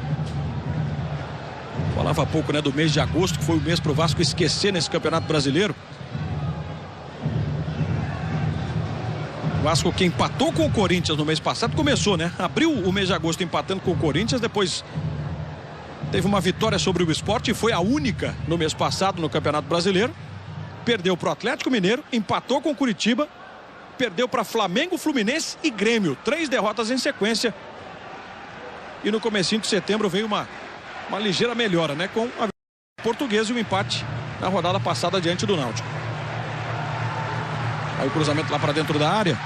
Falava há pouco, né, do mês de agosto, que foi o mês para o Vasco esquecer nesse Campeonato Brasileiro. O Vasco, que empatou com o Corinthians no mês passado, começou, né? Abriu o mês de agosto empatando com o Corinthians, depois teve uma vitória sobre o Sport e foi a única no mês passado no Campeonato Brasileiro. Perdeu para o Atlético Mineiro, empatou com o Curitiba, perdeu para Flamengo, Fluminense e Grêmio. 3 derrotas em sequência. E no comecinho de setembro veio uma ligeira melhora, né? Com a Portuguesa e o empate na rodada passada diante do Náutico. Aí o cruzamento lá para dentro da área.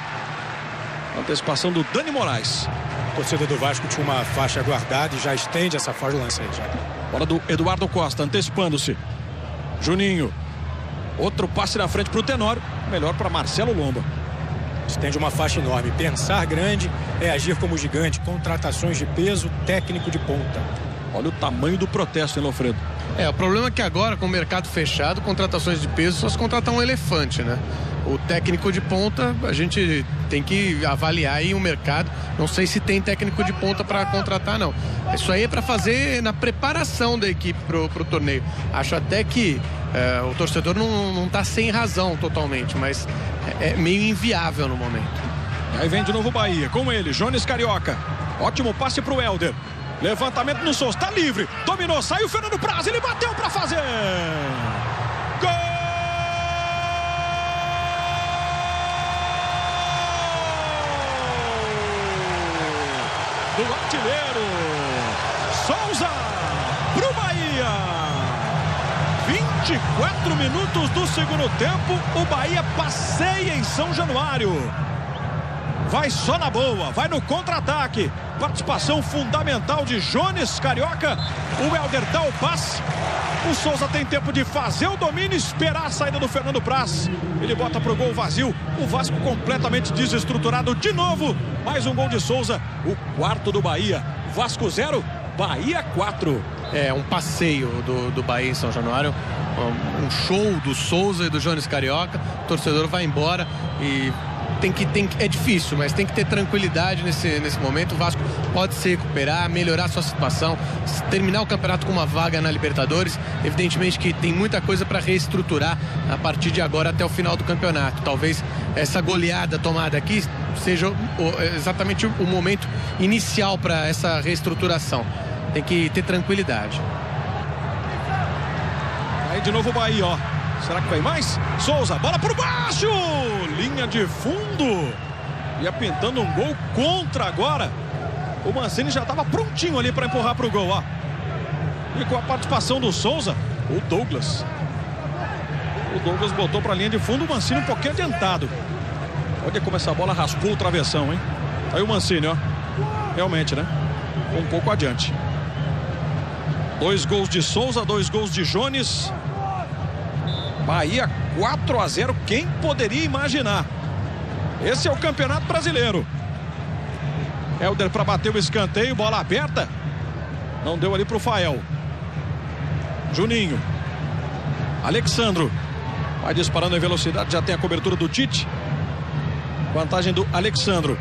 Antecipação do Dani Moraes. A torcida do Vasco tinha uma faixa guardada e já estende essa faixa, lance aí já. Bola do Eduardo Costa, antecipando-se. Juninho. Outro passe na frente para o Tenório. Melhor para Marcelo Lomba. Estende uma faixa enorme. Pensar grande é agir como gigante. Contratações de peso, técnico de ponta. Olha o tamanho do protesto, hein, Lofredo? O problema é que agora, com o mercado fechado, contratações de peso, só se contratar um elefante, né? O técnico de ponta, a gente tem que avaliar aí o mercado. Não sei se tem técnico de ponta para contratar, não. Isso aí é para fazer na preparação da equipe pro torneio. Acho até que o torcedor não tá sem razão totalmente, mas é meio inviável no momento. Aí vem de novo o Bahia, com ele, Jones Carioca. Ótimo passe pro Helder. Levantamento no Souza, tá livre. Dominou, saiu o Fernando Praz, ele bateu para fazer. Gol! Do artilheiro Souza pro Bahia. 24 minutos do segundo tempo, o Bahia passeia em São Januário. Vai só na boa, vai no contra-ataque. Participação fundamental de Jones Carioca. O Helder dá o passe. O Souza tem tempo de fazer o domínio, esperar a saída do Fernando Praz. Ele bota pro gol vazio. O Vasco completamente desestruturado de novo. Mais um gol de Souza. O quarto do Bahia. Vasco 0, Bahia 4. É um passeio do Bahia em São Januário. Um show do Souza e do Jones Carioca. O torcedor vai embora e é difícil, mas tem que ter tranquilidade nesse momento. O Vasco pode se recuperar, melhorar sua situação, terminar o campeonato com uma vaga na Libertadores. Evidentemente que tem muita coisa para reestruturar a partir de agora até o final do campeonato. Talvez essa goleada tomada aqui seja exatamente o momento inicial para essa reestruturação. Tem que ter tranquilidade. Aí de novo o Bahia, ó. Será que vem mais? Souza, bola por baixo! Linha de fundo. Ia pintando um gol contra agora. O Mancini já estava prontinho ali para empurrar para o gol, ó. E com a participação do Souza, o Douglas. O Douglas botou para a linha de fundo, o Mancini um pouquinho adiantado. Olha como essa bola raspou o travessão, hein? Aí o Mancini, ó. Realmente, né? Um pouco adiante. 2 gols de Souza, 2 gols de Jones. Bahia 4-0, quem poderia imaginar? Esse é o Campeonato Brasileiro. Helder para bater o escanteio, bola aberta. Não deu ali para o Fael. Juninho. Alexandro. Vai disparando em velocidade, já tem a cobertura do Tite. Vantagem do Alexandro.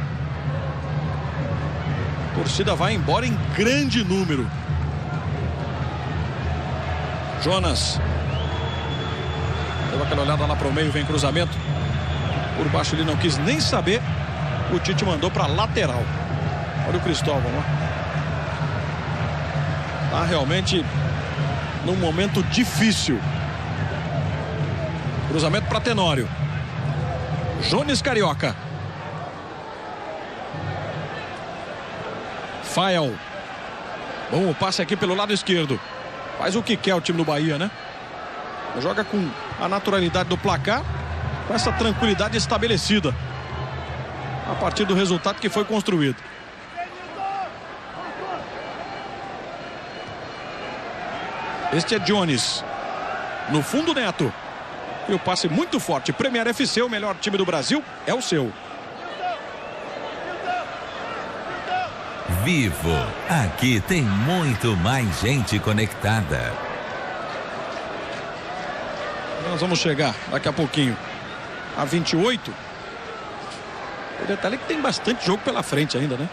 A torcida vai embora em grande número. Jonas. Deu aquela olhada lá para o meio, vem cruzamento. Por baixo ele não quis nem saber. O Tite mandou para lateral. Olha o Cristóvão, ó. Tá realmente num momento difícil. Cruzamento para Tenório. Jones Carioca. Fael. Bom, o passe aqui pelo lado esquerdo. Faz o que quer o time do Bahia, né? Joga com a naturalidade do placar, com essa tranquilidade estabelecida a partir do resultado que foi construído. Este é Jones. No fundo, Neto. E o passe muito forte. Premier FC, o melhor time do Brasil, é o seu. Vivo, aqui tem muito mais gente conectada. Nós vamos chegar daqui a pouquinho a 28. O detalhe é que tem bastante jogo pela frente ainda, né?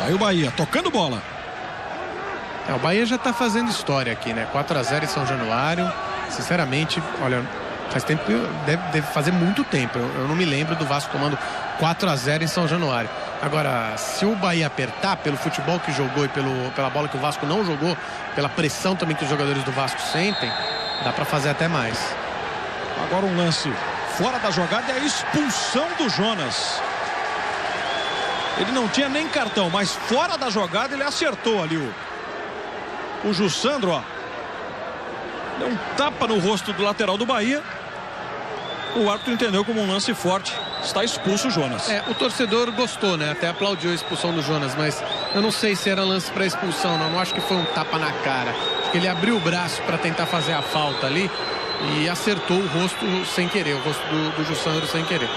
Aí o Bahia tocando bola. O Bahia já está fazendo história aqui, né? 4-0 em São Januário. Sinceramente, olha, faz tempo, deve fazer muito tempo. Eu não me lembro do Vasco tomando 4-0 em São Januário. Agora, se o Bahia apertar pelo futebol que jogou e pela bola que o Vasco não jogou, pela pressão também que os jogadores do Vasco sentem, dá para fazer até mais. Agora um lance fora da jogada é a expulsão do Jonas. Ele não tinha nem cartão, mas fora da jogada ele acertou ali o Jussandro, ó. Deu um tapa no rosto do lateral do Bahia. O árbitro entendeu como um lance forte. Está expulso o Jonas. O torcedor gostou, né? Até aplaudiu a expulsão do Jonas, mas eu não sei se era lance para expulsão, não. Não acho que foi um tapa na cara. Acho que ele abriu o braço para tentar fazer a falta ali e acertou o rosto sem querer, o rosto do Jussandro sem querer.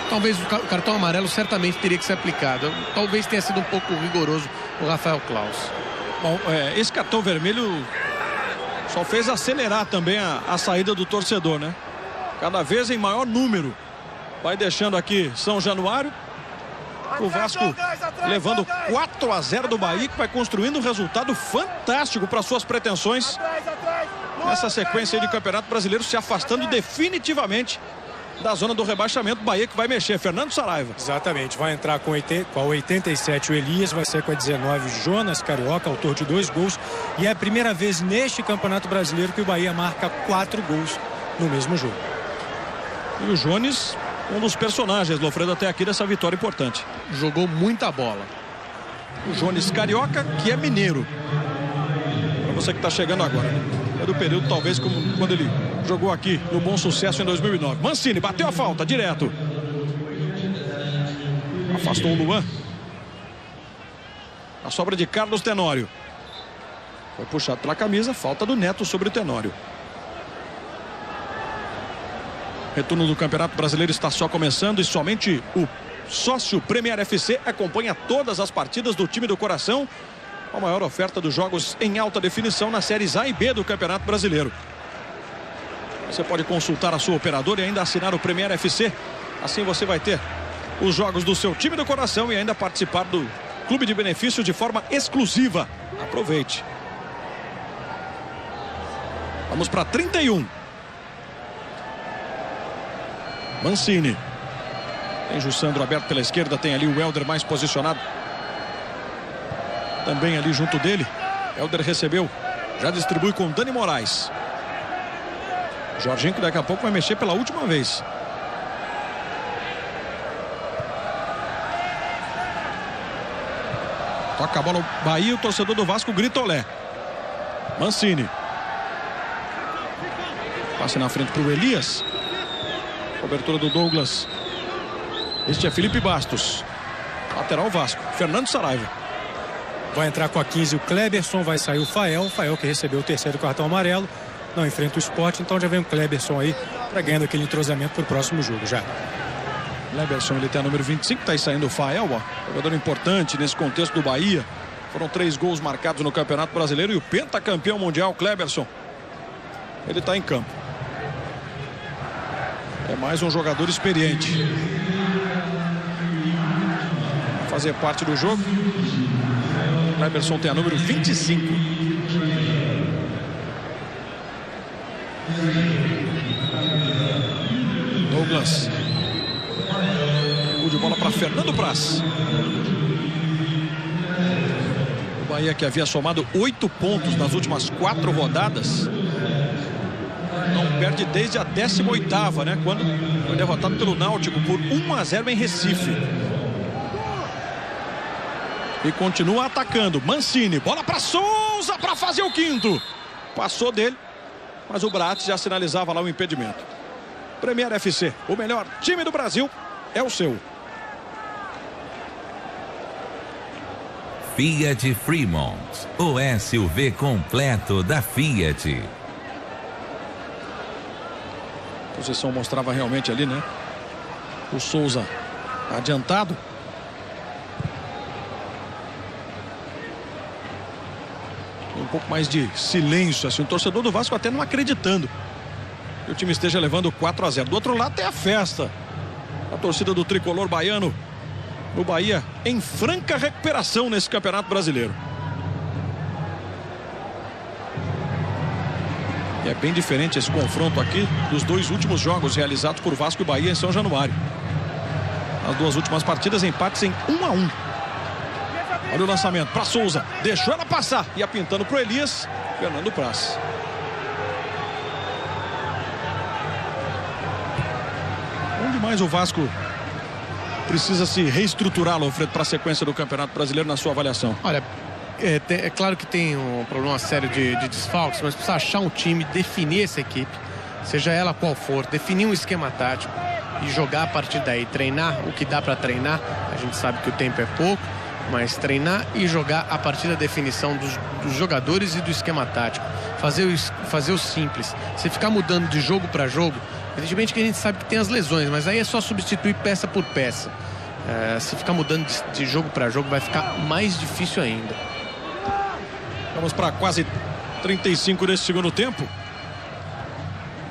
Talvez o cartão amarelo certamente teria que ser aplicado. Talvez tenha sido um pouco rigoroso o Rafael Claus. Bom, esse cartão vermelho só fez acelerar também a saída do torcedor, né? Cada vez em maior número. Vai deixando aqui São Januário. O Vasco levando 4-0 do Bahia, que vai construindo um resultado fantástico para suas pretensões. Nessa sequência aí de Campeonato Brasileiro, se afastando definitivamente da zona do rebaixamento. Bahia que vai mexer, Fernando Saraiva. Exatamente, vai entrar com a 87 o Elias, vai ser com a 19 o Jonas Carioca, autor de 2 gols. E é a primeira vez neste Campeonato Brasileiro que o Bahia marca 4 gols no mesmo jogo. E o Jones, um dos personagens, Lofredo, até aqui dessa vitória importante. Jogou muita bola. O Jones Carioca, que é mineiro. Para você que está chegando agora, né? É do período, talvez, como quando ele jogou aqui no Bom Sucesso em 2009. Mancini bateu a falta, direto. Afastou o Luan. A sobra de Carlos Tenório. Foi puxado pela camisa, falta do Neto sobre o Tenório. Retorno do Campeonato Brasileiro está só começando e somente o sócio Premier FC acompanha todas as partidas do time do coração. A maior oferta dos jogos em alta definição nas séries A e B do Campeonato Brasileiro. Você pode consultar a sua operadora e ainda assinar o Premier FC. Assim você vai ter os jogos do seu time do coração e ainda participar do clube de benefícios de forma exclusiva. Aproveite. Vamos para 31. Mancini. Tem Jussandro aberto pela esquerda, tem ali o Helder mais posicionado. Também ali junto dele. Helder recebeu. Já distribui com Dani Moraes. Jorginho que daqui a pouco vai mexer pela última vez. Toca a bola o Bahia, o torcedor do Vasco grita olé. Mancini. Passe na frente para o Elias. Cobertura do Douglas. Este é Felipe Bastos. Lateral Vasco. Fernando Saraiva. Vai entrar com a 15 o Kleberson, vai sair o Fael que recebeu o 3º cartão amarelo. Não enfrenta o Sport, então já vem o Kleberson aí para ganhando aquele entrosamento para o próximo jogo já. Kleberson, ele tem a número 25, tá aí saindo o Fael, ó. Jogador importante nesse contexto do Bahia. Foram 3 gols marcados no Campeonato Brasileiro e o pentacampeão mundial Kleberson, ele tá em campo. É mais um jogador experiente. Vai fazer parte do jogo. Kleberson tem a número 25. Douglas. Gol de bola para Fernando Praz. O Bahia, que havia somado 8 pontos nas últimas 4 rodadas, não perde desde a 18ª, né? Quando foi derrotado pelo Náutico por 1-0 em Recife. E continua atacando. Mancini, bola para Souza para fazer o 5º. Passou dele, mas o Bratz já sinalizava lá o impedimento. Premier FC, o melhor time do Brasil, é o seu. Fiat Fremont, o SUV completo da Fiat. A posição mostrava realmente ali, né? O Souza adiantado. Um pouco mais de silêncio, assim, o torcedor do Vasco até não acreditando que o time esteja levando 4-0. Do outro lado tem a festa. A torcida do tricolor baiano, o Bahia em franca recuperação nesse Campeonato Brasileiro. E é bem diferente esse confronto aqui dos dois últimos jogos realizados por Vasco e Bahia em São Januário. As duas últimas partidas, empates em 1-1. Olha o lançamento para Souza, deixou ela passar, ia pintando para o Elias, Fernando Praz. Onde mais o Vasco precisa se reestruturar, Alfredo, para a sequência do Campeonato Brasileiro, na sua avaliação? Olha, é claro que tem um problema sério de desfalques, mas precisa achar um time, definir essa equipe, seja ela qual for, definir um esquema tático e jogar a partir daí, treinar o que dá para treinar. A gente sabe que o tempo é pouco, mas treinar e jogar a partir da definição dos jogadores e do esquema tático. Fazer o simples. Se ficar mudando de jogo para jogo, evidentemente que a gente sabe que tem as lesões, mas aí é só substituir peça por peça. Se ficar mudando de jogo para jogo, vai ficar mais difícil ainda. Vamos para quase 35 desse segundo tempo.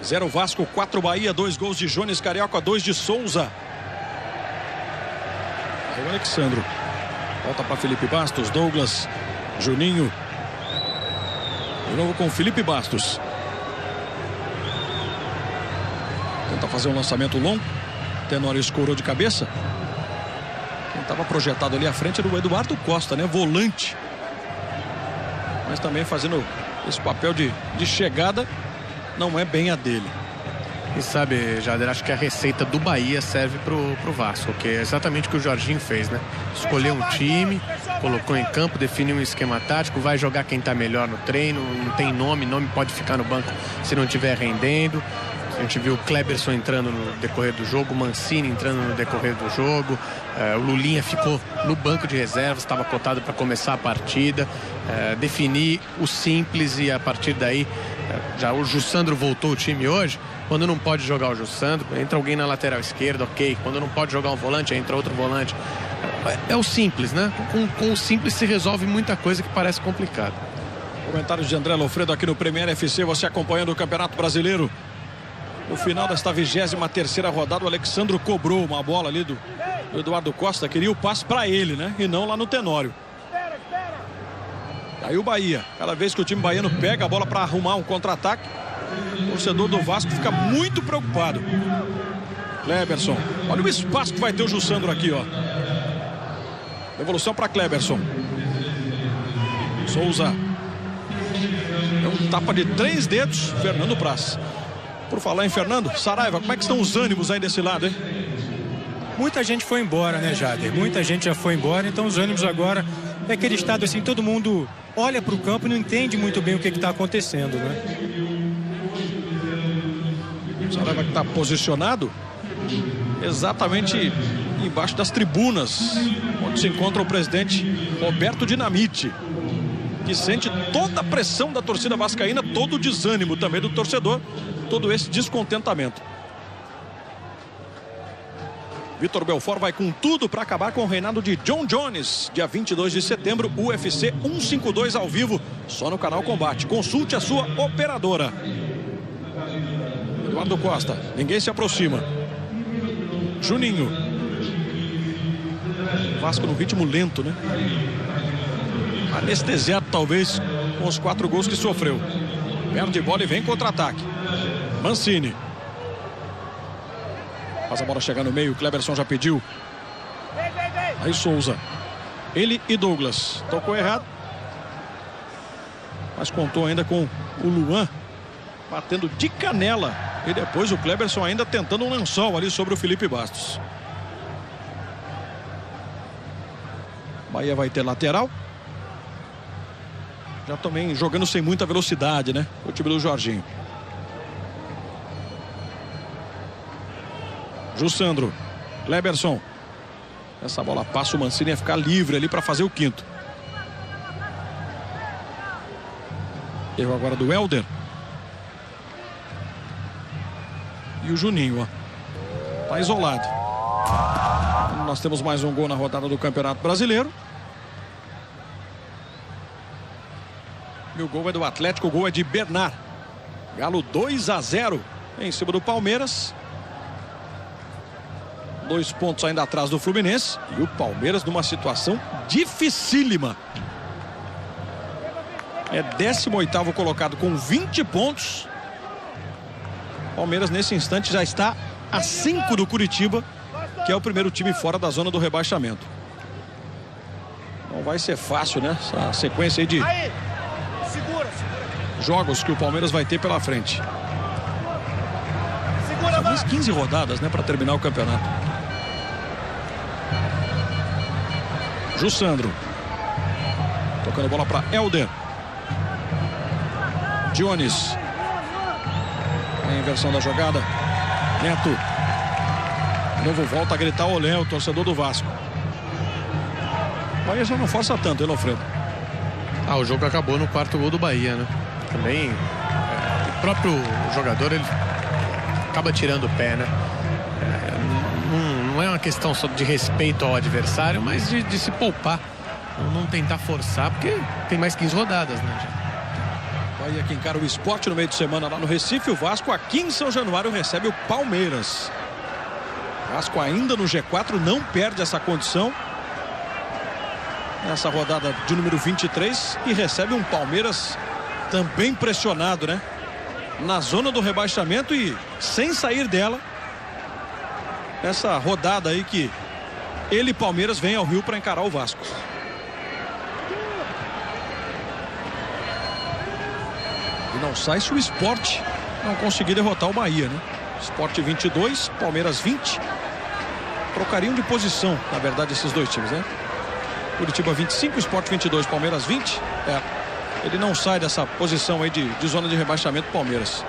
0 Vasco, 4 Bahia, 2 gols de Jones Carioca, 2 de Souza. Aí o Alexandro. Volta para Felipe Bastos, Douglas, Juninho. De novo com Felipe Bastos. Tenta fazer um lançamento longo. Tenório escorou de cabeça. Quem estava projetado ali à frente era o Eduardo Costa, né? Volante. Mas também fazendo esse papel de chegada, não é bem a dele. E sabe, Jader, acho que a receita do Bahia serve pro Vasco, que é exatamente o que o Jorginho fez, né? Escolheu um time, colocou em campo, definiu um esquema tático, vai jogar quem tá melhor no treino, não tem nome pode ficar no banco se não estiver rendendo. A gente viu o Kleberson entrando no decorrer do jogo, o Mancini entrando no decorrer do jogo, o Lulinha ficou no banco de reservas, estava cotado para começar a partida, definir o simples e a partir daí, já o Jussandro voltou o time hoje. Quando não pode jogar o Jussandro, entra alguém na lateral esquerda, ok. Quando não pode jogar um volante, entra outro volante. É o simples, né? Com o simples se resolve muita coisa que parece complicado. Comentários de André Lofredo aqui no Premier FC, você acompanhando o Campeonato Brasileiro. No final desta 23ª rodada, o Alexandro cobrou uma bola ali do Eduardo Costa, queria o passe para ele, né? E não lá no Tenório. Aí o Bahia, cada vez que o time baiano pega a bola para arrumar um contra-ataque, o torcedor do Vasco fica muito preocupado. Kleberson, olha o espaço que vai ter o Jussandro aqui, ó. Devolução para Kleberson. Souza. É um tapa de 3 dedos, Fernando Praz. Por falar em Fernando, Saraiva, como é que estão os ânimos aí desse lado, hein? Muita gente foi embora, né, Jader? Muita gente já foi embora, então os ânimos agora é aquele estado assim, todo mundo olha para o campo e não entende muito bem o que está acontecendo, né? Saraiva que está posicionado exatamente embaixo das tribunas, onde se encontra o presidente Roberto Dinamite, que sente toda a pressão da torcida vascaína, todo o desânimo também do torcedor, todo esse descontentamento. Vitor Belfort vai com tudo para acabar com o reinado de John Jones, dia 22 de setembro, UFC 152 ao vivo, só no canal Combate. Consulte a sua operadora. Eduardo Costa, ninguém se aproxima. Juninho. Vasco no ritmo lento, né? Anestesiado talvez com os 4 gols que sofreu. Perde bola e vem contra-ataque. Mancini. Faz a bola chegar no meio, Kleberson já pediu. Aí Souza. Ele e Douglas. Tocou errado. Mas contou ainda com o Luan batendo de canela. E depois o Kleberson ainda tentando um lençol ali sobre o Felipe Bastos. Bahia vai ter lateral. Já também jogando sem muita velocidade, né? O time do Jorginho. Jussandro. Kleberson. Essa bola passa, o Mancini ia ficar livre ali para fazer o quinto. Erro agora do Helder. E o Juninho, ó. Tá isolado. Nós temos mais um gol na rodada do Campeonato Brasileiro. E o gol é do Atlético, o gol é de Bernard. Galo 2-0 em cima do Palmeiras. 2 pontos ainda atrás do Fluminense. E o Palmeiras numa situação dificílima. É 18º colocado com 20 pontos. Palmeiras nesse instante já está a 5 do Curitiba, que é o primeiro time fora da zona do rebaixamento. Não vai ser fácil, né? Essa sequência aí de jogos que o Palmeiras vai ter pela frente. Só mais 15 rodadas, né, para terminar o campeonato. Jussandro. Tocando bola para Helder. Dionis. A inversão da jogada. Neto. De novo volta a gritar olé, o torcedor do Vasco. O Bahia já não força tanto, hein, Alfredo? O jogo acabou no 4º gol do Bahia, né? Também o próprio jogador, ele acaba tirando o pé, né? Não é uma questão só de respeito ao adversário, mas de se poupar. Não tentar forçar, porque tem mais 15 rodadas, né? Bahia que encara o Sport no meio de semana lá no Recife. O Vasco aqui em São Januário recebe o Palmeiras. Vasco ainda no G4, não perde essa condição nessa rodada de número 23 e recebe um Palmeiras também pressionado, né? Na zona do rebaixamento e sem sair dela. Essa rodada aí que ele e Palmeiras vêm ao Rio para encarar o Vasco. E não sai se o Sport não conseguir derrotar o Bahia, né? Sport 22, Palmeiras 20. Trocariam de posição, na verdade, esses dois times, né? Curitiba 25, Sport 22, Palmeiras 20. Ele não sai dessa posição aí de zona de rebaixamento, Palmeiras,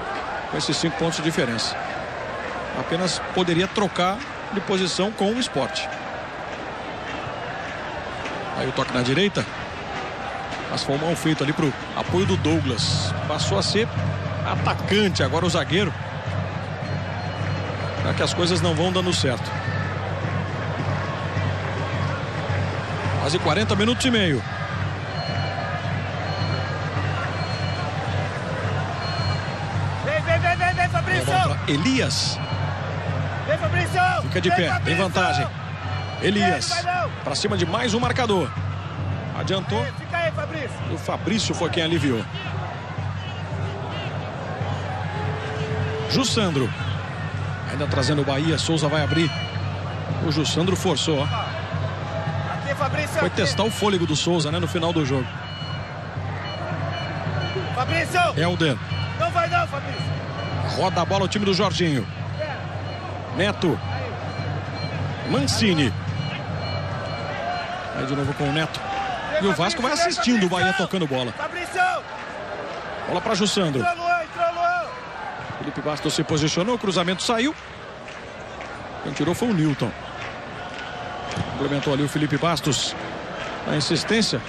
com esses 5 pontos de diferença. Apenas poderia trocar de posição com o Sport. Aí o toque na direita. Mas foi um mal feito ali pro apoio do Douglas. Passou a ser atacante agora o zagueiro. Já que as coisas não vão dando certo. Quase 40 minutos e meio. Vem, Fabrício! Elias. Vem, Fabrício! Fica de pé, tem vantagem. Elias, para cima de mais um marcador. Adiantou. Fica aí, Fabrício. E o Fabrício foi quem aliviou. Jussandro. Ainda trazendo o Bahia, Souza vai abrir. O Jussandro forçou, ó. Fabrício, foi testar o fôlego do Souza, né, no final do jogo. Fabrício! Helder. Não vai não, Fabrício. Roda a bola o time do Jorginho. Neto. Mancini. Aí de novo com o Neto. E o Vasco vai assistindo o Bahia tocando bola. Fabrício! Bola para Jussandro. Entrou. Felipe Bastos se posicionou, o cruzamento saiu. Quem tirou foi o Newton. Complementou ali o Felipe Bastos. A insistência.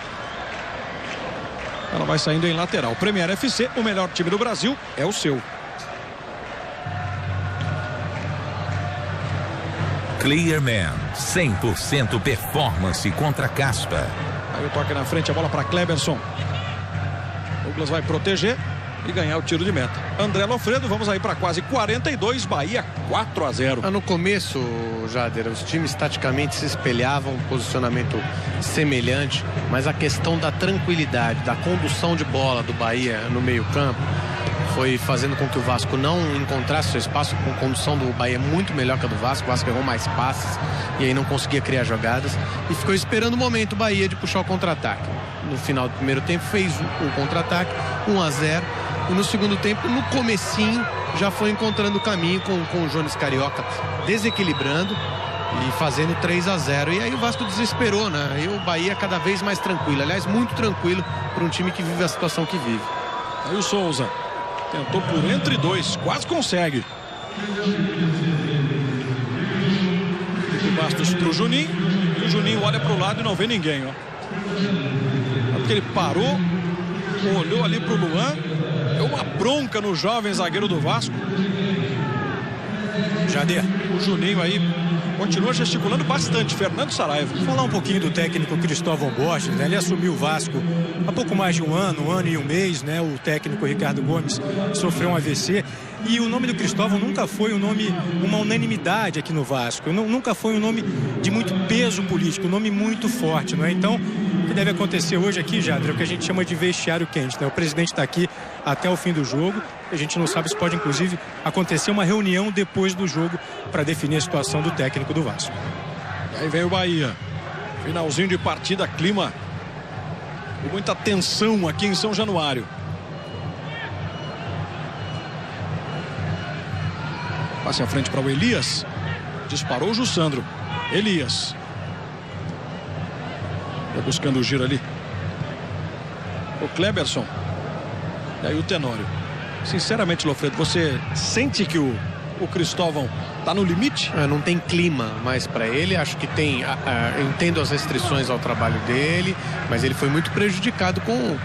Ela vai saindo em lateral. Premier FC, o melhor time do Brasil, é o seu. Clearman, 100% performance contra caspa. Aí o toque na frente, a bola para Kleberson. Douglas vai proteger e ganhar o tiro de meta. André Lofredo, vamos aí para quase 42, Bahia 4-0. No começo, Jader, os times taticamente se espelhavam, um posicionamento semelhante, mas a questão da tranquilidade, da condução de bola do Bahia no meio-campo foi fazendo com que o Vasco não encontrasse seu espaço. Com condução do Bahia muito melhor que a do Vasco. O Vasco errou mais passes e aí não conseguia criar jogadas e ficou esperando o momento o Bahia de puxar o contra-ataque. No final do primeiro tempo fez um contra-ataque, 1-0. E no segundo tempo, no comecinho, já foi encontrando o caminho com o Jones Carioca desequilibrando e fazendo 3-0. E aí o Vasco desesperou, né? E o Bahia cada vez mais tranquilo. Aliás, muito tranquilo para um time que vive a situação que vive. Aí o Souza tentou por entre dois, quase consegue. O Bastos pro Juninho. E o Juninho olha pro lado e não vê ninguém, ó. Porque ele parou olhou ali pro Luan, deu uma bronca no jovem zagueiro do Vasco. Jader. O Juninho aí continua gesticulando bastante. Fernando Saraiva. Vou falar um pouquinho do técnico Cristóvão Borges, né? Ele assumiu o Vasco há pouco mais de um ano e um mês, né? O técnico Ricardo Gomes sofreu um AVC. E o nome do Cristóvão nunca foi um nome, uma unanimidade aqui no Vasco. Nunca foi um nome de muito peso político, um nome muito forte, não é? Então, o que deve acontecer hoje aqui, Jadra, é o que a gente chama de vestiário quente, né? O presidente está aqui até o fim do jogo. A gente não sabe se pode, inclusive, acontecer uma reunião depois do jogo para definir a situação do técnico do Vasco. E aí vem o Bahia. Finalzinho de partida, clima com muita tensão aqui em São Januário. Passe à frente para o Elias. Disparou o Jussandro. Elias. Vai buscando o giro ali. O Kleberson. E aí o Tenório. Sinceramente, Lofredo, você sente que o Cristóvão tá no limite? Não tem clima mais para ele. Acho que tem. Eu entendo as restrições ao trabalho dele, mas ele foi muito prejudicado com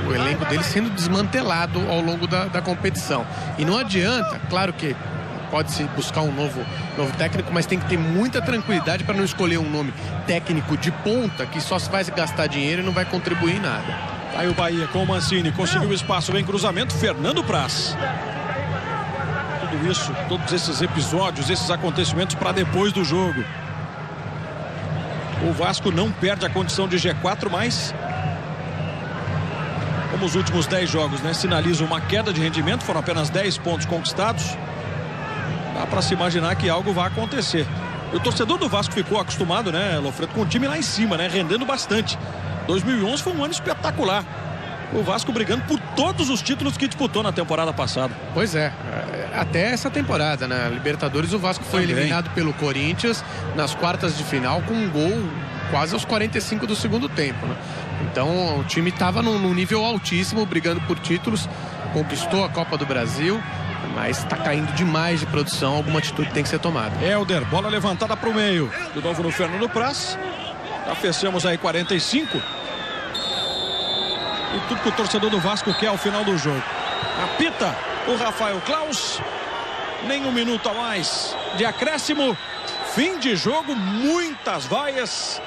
o elenco dele sendo desmantelado ao longo da competição. E não adianta, claro que pode-se buscar um novo técnico, mas tem que ter muita tranquilidade para não escolher um nome técnico de ponta que só se vai gastar dinheiro e não vai contribuir em nada. Aí o Bahia com o Mancini conseguiu espaço, vem cruzamento, Fernando Praz. Tudo isso, todos esses episódios, esses acontecimentos para depois do jogo. O Vasco não perde a condição de G4, mas como os últimos 10 jogos, né, sinalizam uma queda de rendimento, foram apenas 10 pontos conquistados. Dá para se imaginar que algo vai acontecer. E o torcedor do Vasco ficou acostumado, né, Lofredo, com o time lá em cima, né, rendendo bastante. 2011 foi um ano espetacular. O Vasco brigando por todos os títulos que disputou na temporada passada. Pois é, até essa temporada, na Libertadores, o Vasco foi eliminado pelo Corinthians nas quartas de final com um gol quase aos 45 do segundo tempo, né? Então o time estava num nível altíssimo, brigando por títulos, conquistou a Copa do Brasil, mas está caindo demais de produção, alguma atitude tem que ser tomada. Helder, bola levantada para o meio, de novo no Fernando Praz. Já fechamos aí 45. E tudo que o torcedor do Vasco quer ao final do jogo. Apita o Rafael Claus. Nem um minuto a mais de acréscimo. Fim de jogo, muitas vaias.